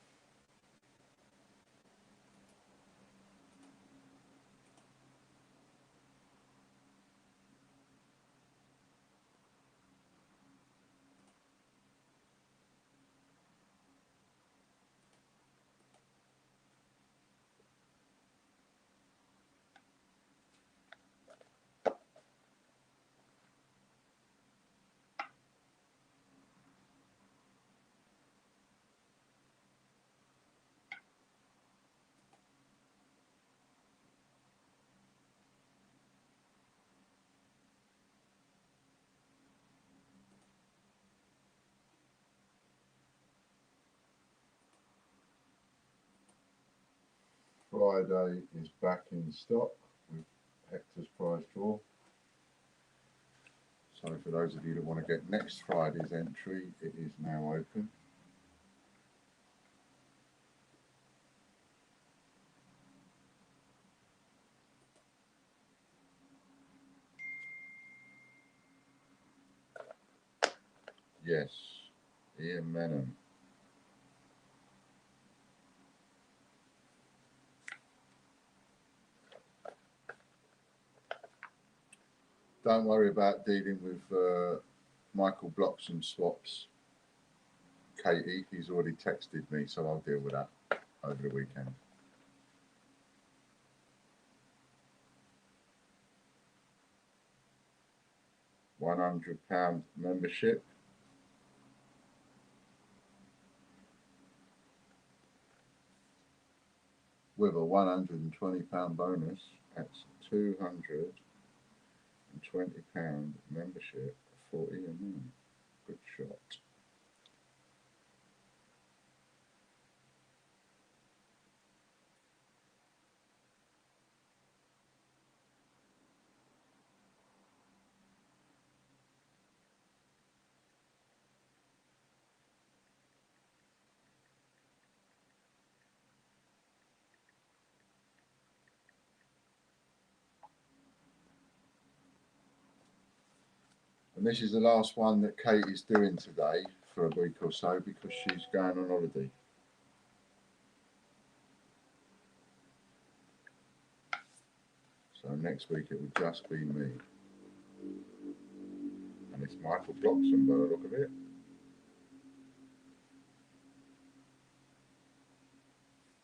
Friday is back in stock with Hector's prize draw. So for those of you that want to get next Friday's entry, it is now open. Yes, Ian Menham. Don't worry about dealing with Michael Bloxham swaps, Katie. He's already texted me, so I'll deal with that over the weekend. £100 membership. With a £120 bonus, that's £220 membership for Ian. Good shot. And this is the last one that Kate is doing today for a week or so because she's going on holiday. So So next week it will just be me. And it's Michael Bloxham by the look of it.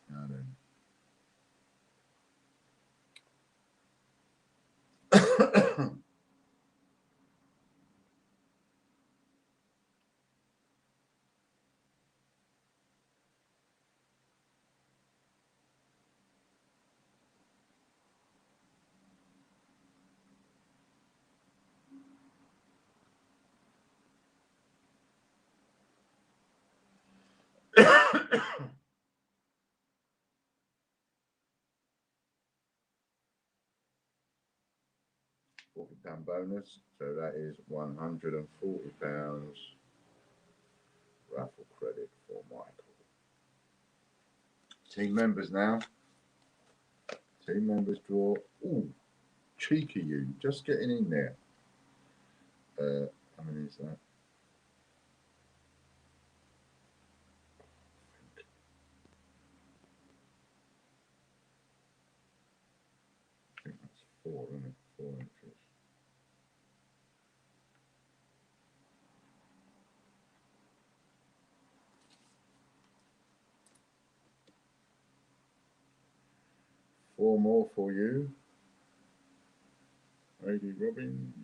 Now then. £40 bonus, so that is £140 raffle credit for Michael. Team members now. Team members draw. Ooh, cheeky you, just getting in there. How many is that? I think that's 4, isn't it? 4 entries. Four more for you. Lady Robbins.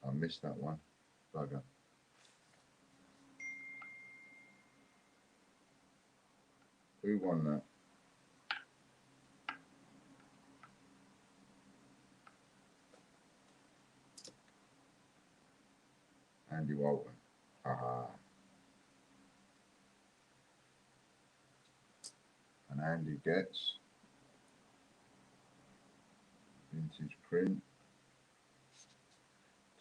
I missed that one. Bugger. Who won that? Andy Walton. Haha. And Andy gets vintage print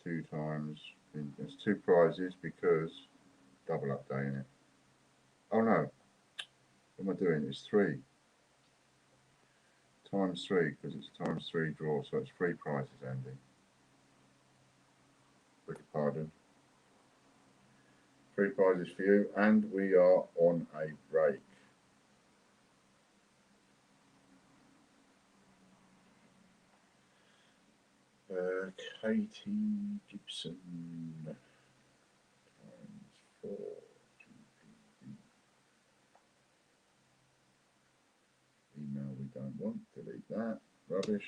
2 times. There's 2 prizes because double updating it. Oh no. What am I doing? It's 3 times 3 because it's times 3 draw, so it's 3 prizes, Andy. Beg your pardon. 3 prizes for you, and we are on a break. Katie Gibson times 4. Email we don't want, delete that, rubbish.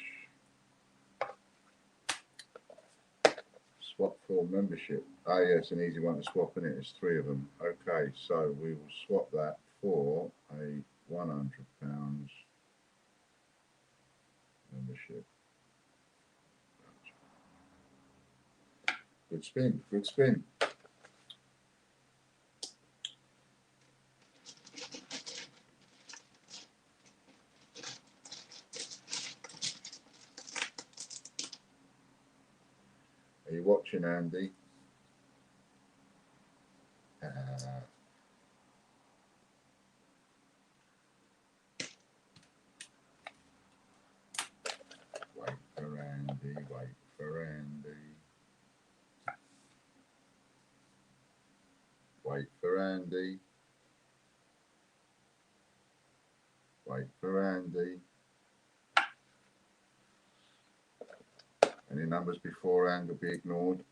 Swap for membership. Ah, yes, an easy one to swap in it. There's 3 of them. Okay, so we will swap that for a £100 membership. Good spin, good spin. Are you watching, Andy? Wait for Andy, wait for Andy. Wait for Andy. Wait for Andy. Any numbers beforehand will be ignored.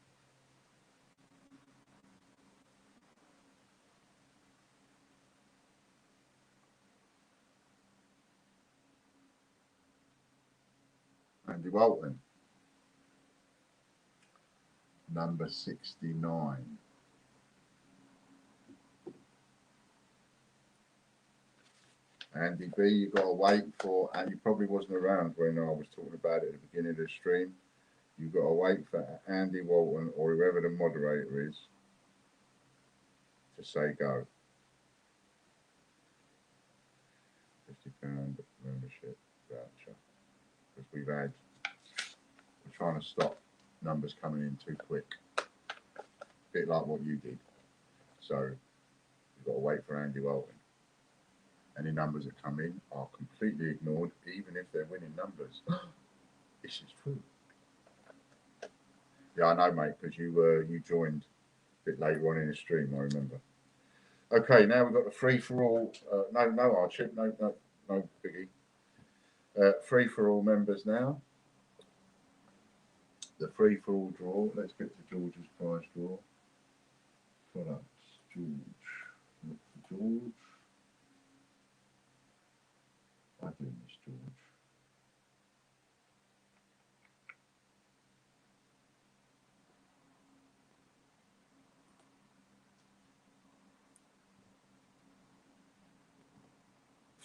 Andy Walton. Number 69. Andy B, you've got to wait for, and you probably wasn't around when I was talking about it at the beginning of the stream. You've got to wait for Andy Walton or whoever the moderator is to say go. £50 membership voucher. Because we're trying to stop numbers coming in too quick. A bit like what you did. So we've got to wait for Andy Walton. Any numbers that come in are completely ignored, even if they're winning numbers. This is true. Yeah, I know, mate, because you joined a bit later on in the stream, I remember. Okay, now we've got the free for all. No hardship, no biggie. Free for all members now. The free for all draw. Let's get to George's prize draw. Products, George. Look for George. I do miss George.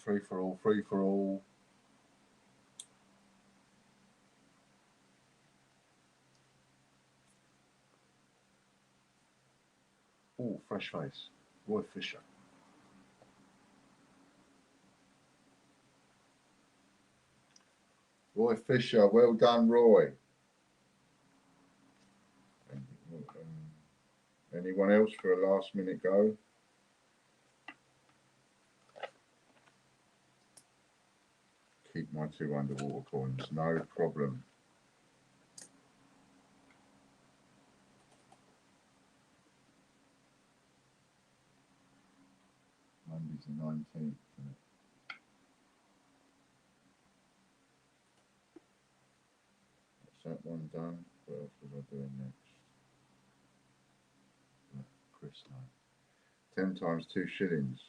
Free for all, free for all. Oh, fresh face. Roy Fisher. Roy Fisher, well done, Roy. Anyone else for a last minute go? Keep my 2 underwater coins, no problem. Monday's the 19th, isn't it? That's that one done. What else was I doing next? Chris, no. 10 times 2 shillings.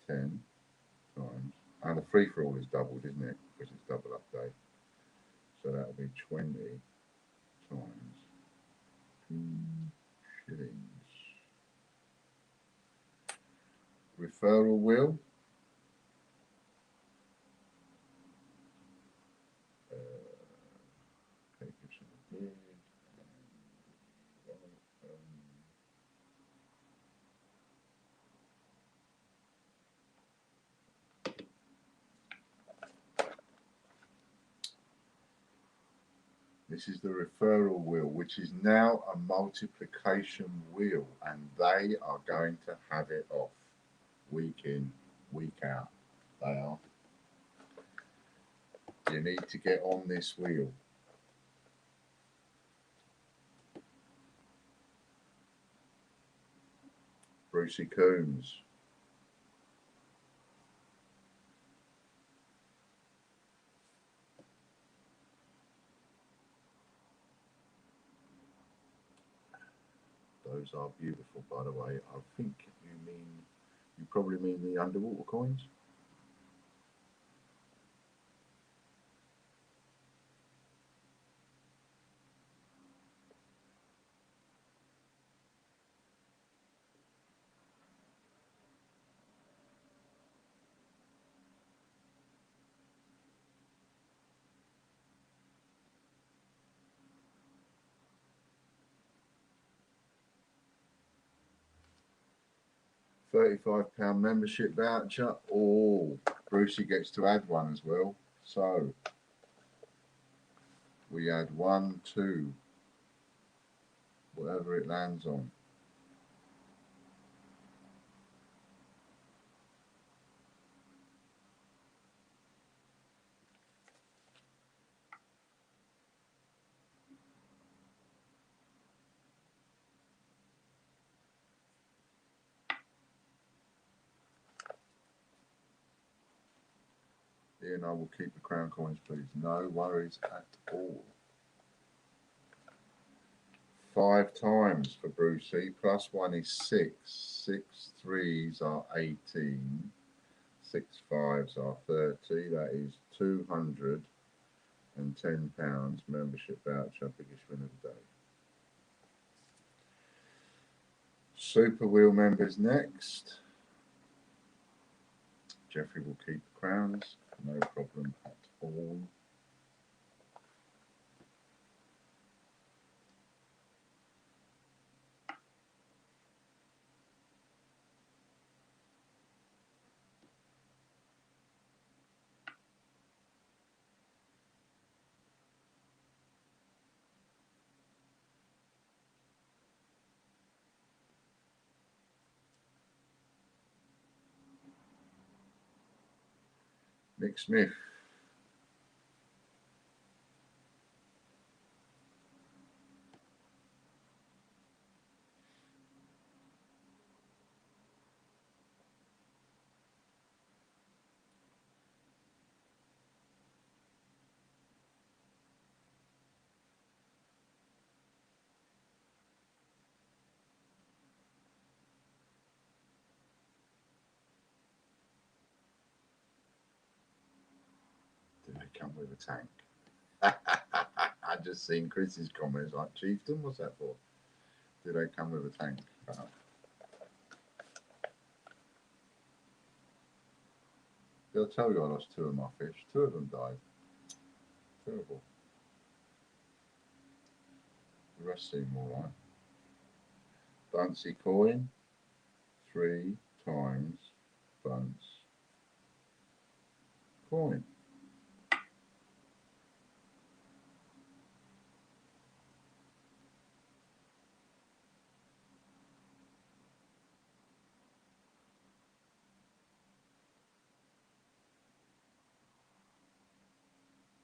10 times. And the free for all is doubled, isn't it? Because it's double up day. So that'll be 20 times 2 shillings. Referral wheel. This is the referral wheel, which is now a multiplication wheel, and they are going to have it off week in, week out. They are. You need to get on this wheel. Brucey Coombs. Those are beautiful, by the way. I think you probably mean the underwater coins. £35 membership voucher. Oh, Brucey gets to add one as well. So we add 1, 2, whatever it lands on. Ian, I will keep the crown coins, please. No worries at all. 5 times for Brucey, plus 1 is 6. 6 3s are 18. 6 5s are 30. That is £210 membership voucher, biggest win of the day. Super Wheel members next. Jeffrey will keep the crowns, no problem at all. Nick Smith. Do they come with a tank? I just seen Chris's comments like, Chieftain, what's that for? Do they come with a tank? They'll tell you I lost 2 of my fish. 2 of them died. Terrible. The rest seem all right. Buncy coin. 3 times bunce coin.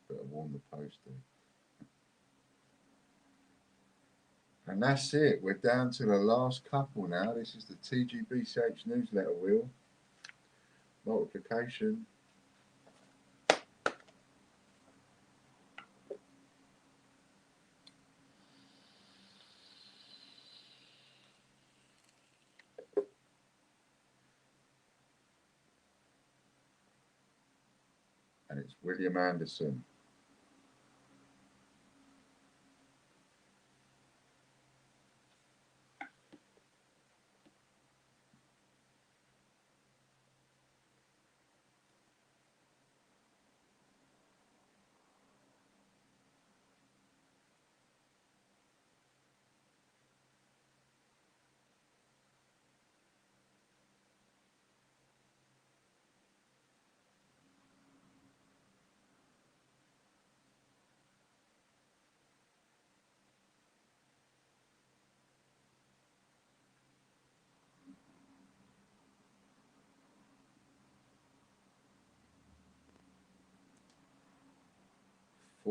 Better warn the postie. And that's it. We're down to the last couple now. This is the TGBCH newsletter wheel. Multiplication. And it's William Anderson.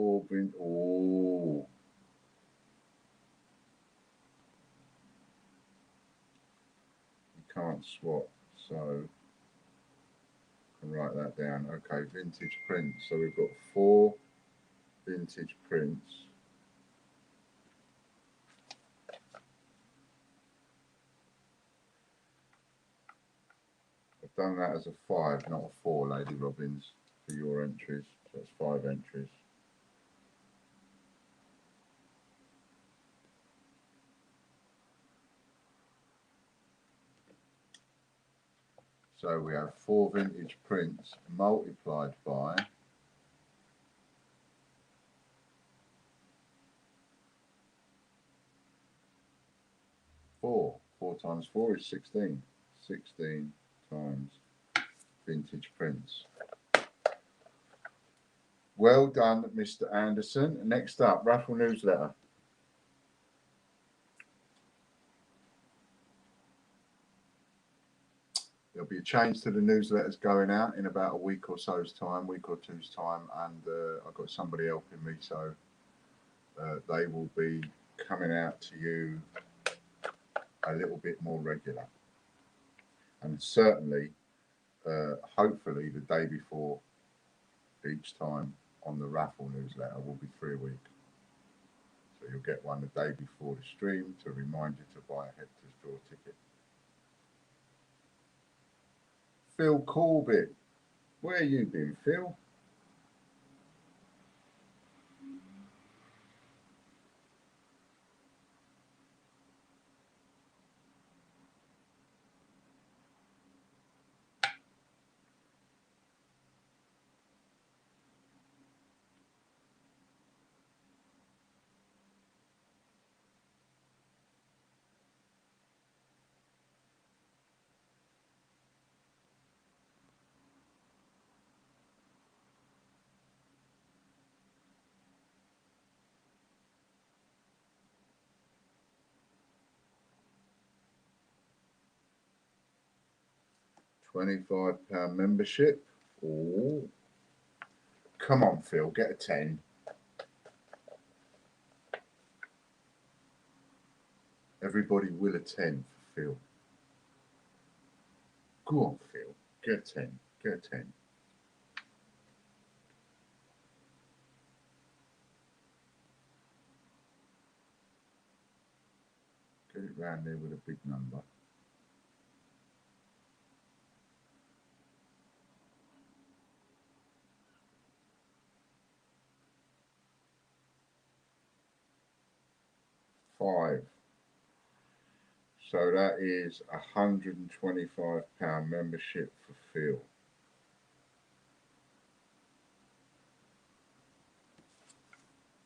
Oh, you can't swap, so I can write that down. Okay, vintage prints. So we've got 4 vintage prints. I've done that as a 5, not a 4, Lady Robbins, for your entries. So that's 5 entries. So we have 4 vintage prints multiplied by 4. 4 times 4 is 16. 16 times vintage prints. Well done, Mr. Anderson. Next up, raffle newsletter. There'll be a change to the newsletters going out in about a week or so's time, week or two's time, and I've got somebody helping me, so they will be coming out to you a little bit more regular. And certainly, hopefully, the day before each time on the raffle newsletter will be 3 a week. So you'll get one the day before the stream to remind you to buy a Hector's Draw ticket. Phil Corbett, where you been, Phil? £25 membership. Oh, Come on, Phil, get a 10. Everybody will a 10 for Phil. Go on, Phil, get a 10. Get a 10. Get it round there with a big number. £5. So that is £125 membership for Phil.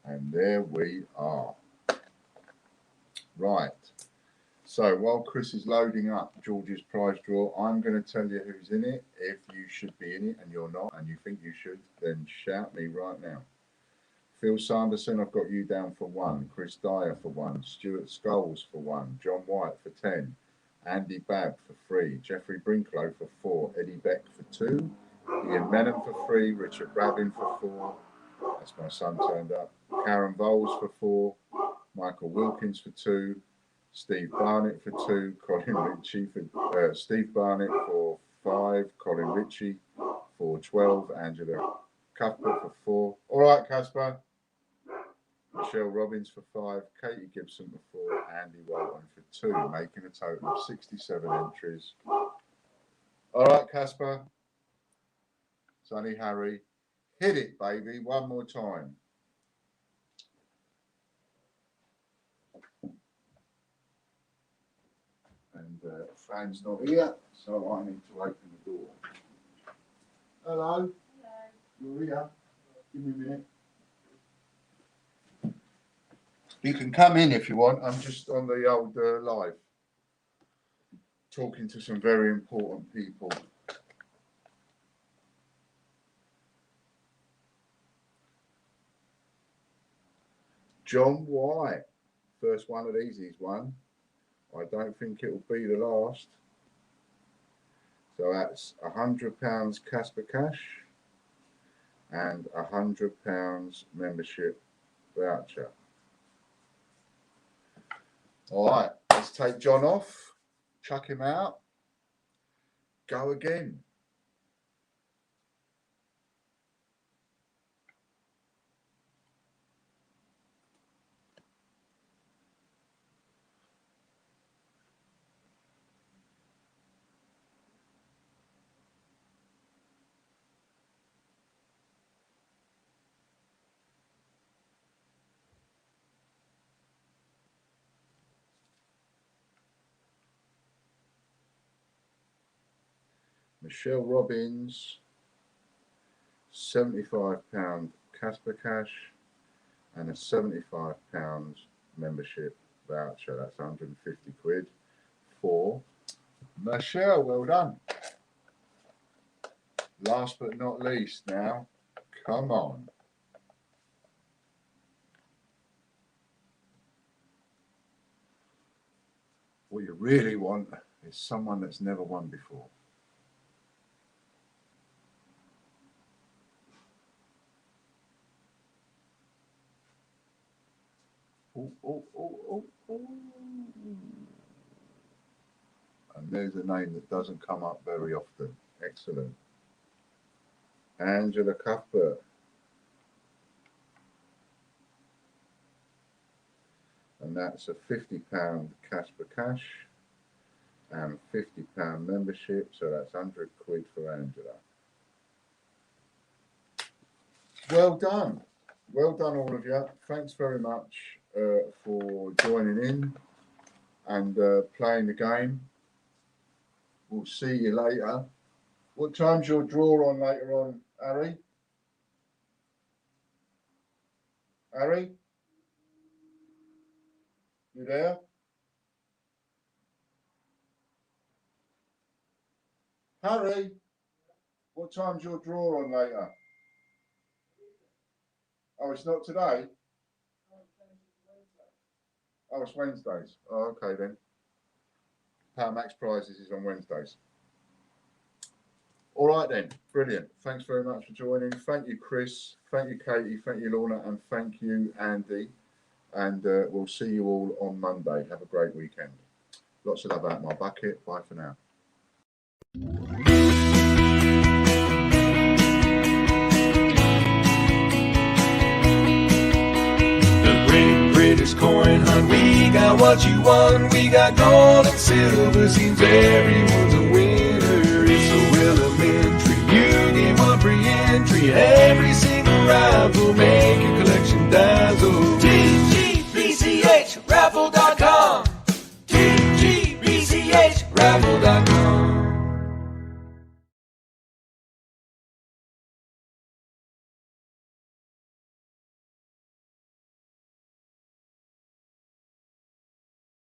And there we are. Right. So while Chris is loading up George's prize draw, I'm going to tell you who's in it. If you should be in it and you're not, and you think you should, then shout me right now. Phil Sanderson, I've got you down for 1. Chris Dyer for 1. Stuart Scholes for 1. John White for 10. Andy Babb for 3. Jeffrey Brinklow for 4. Eddie Beck for 2. Ian Menham for 3. Richard Rabin for 4. That's my son turned up. Karen Bowles for 4. Michael Wilkins for 2. Steve Barnett for 2. Colin Ritchie for Steve Barnett for 5. Colin Ritchie for 12. Angela Cuthbert for 4. All right, Casper. Michelle Robbins for 5, Katie Gibson for 4, Andy Walton for 2, making a total of 67 entries. All right, Casper. Sonny Harry, hit it, baby, one more time. And Fran's not here, so I need to open the door. Hello. Hello. You're here. Give me a minute. You can come in if you want. I'm just on the old live, talking to some very important people. John White, first one of these he's won. I don't think it'll be the last. So that's £100 Casper Cash and £100 membership voucher. All right, let's take John off, chuck him out, go again. Michelle Robbins, £75 Casper Cash and a £75 membership voucher. That's 150 quid for Michelle. Well done. Last but not least now, come on. What you really want is someone that's never won before. Oh, oh, oh, oh, oh. And there's a name that doesn't come up very often. Excellent. Angela Cuthbert. And that's a £50 Casper Cash and £50 membership. So that's 100 quid for Angela. Well done. Well done, all of you. Thanks very much for joining in and playing the game. We'll see you later. What time's your draw on later on, Harry? Harry? You there? Harry? What time's your draw on later? Oh, it's not today? Oh, it's Wednesdays. Oh, okay then. Power Max Prizes is on Wednesdays. All right then, brilliant. Thanks very much for joining. Thank you, Chris. Thank you, Katie. Thank you, Lorna, and thank you, Andy. And we'll see you all on Monday. Have a great weekend. Lots of love out my bucket. Bye for now. The Great British Coin Hunt, we got what you want. We got gold and silver, seems everyone's a winner. It's so elementary, you get one free entry. Every single raffle, make your collection dazzle. TGBCH raffle.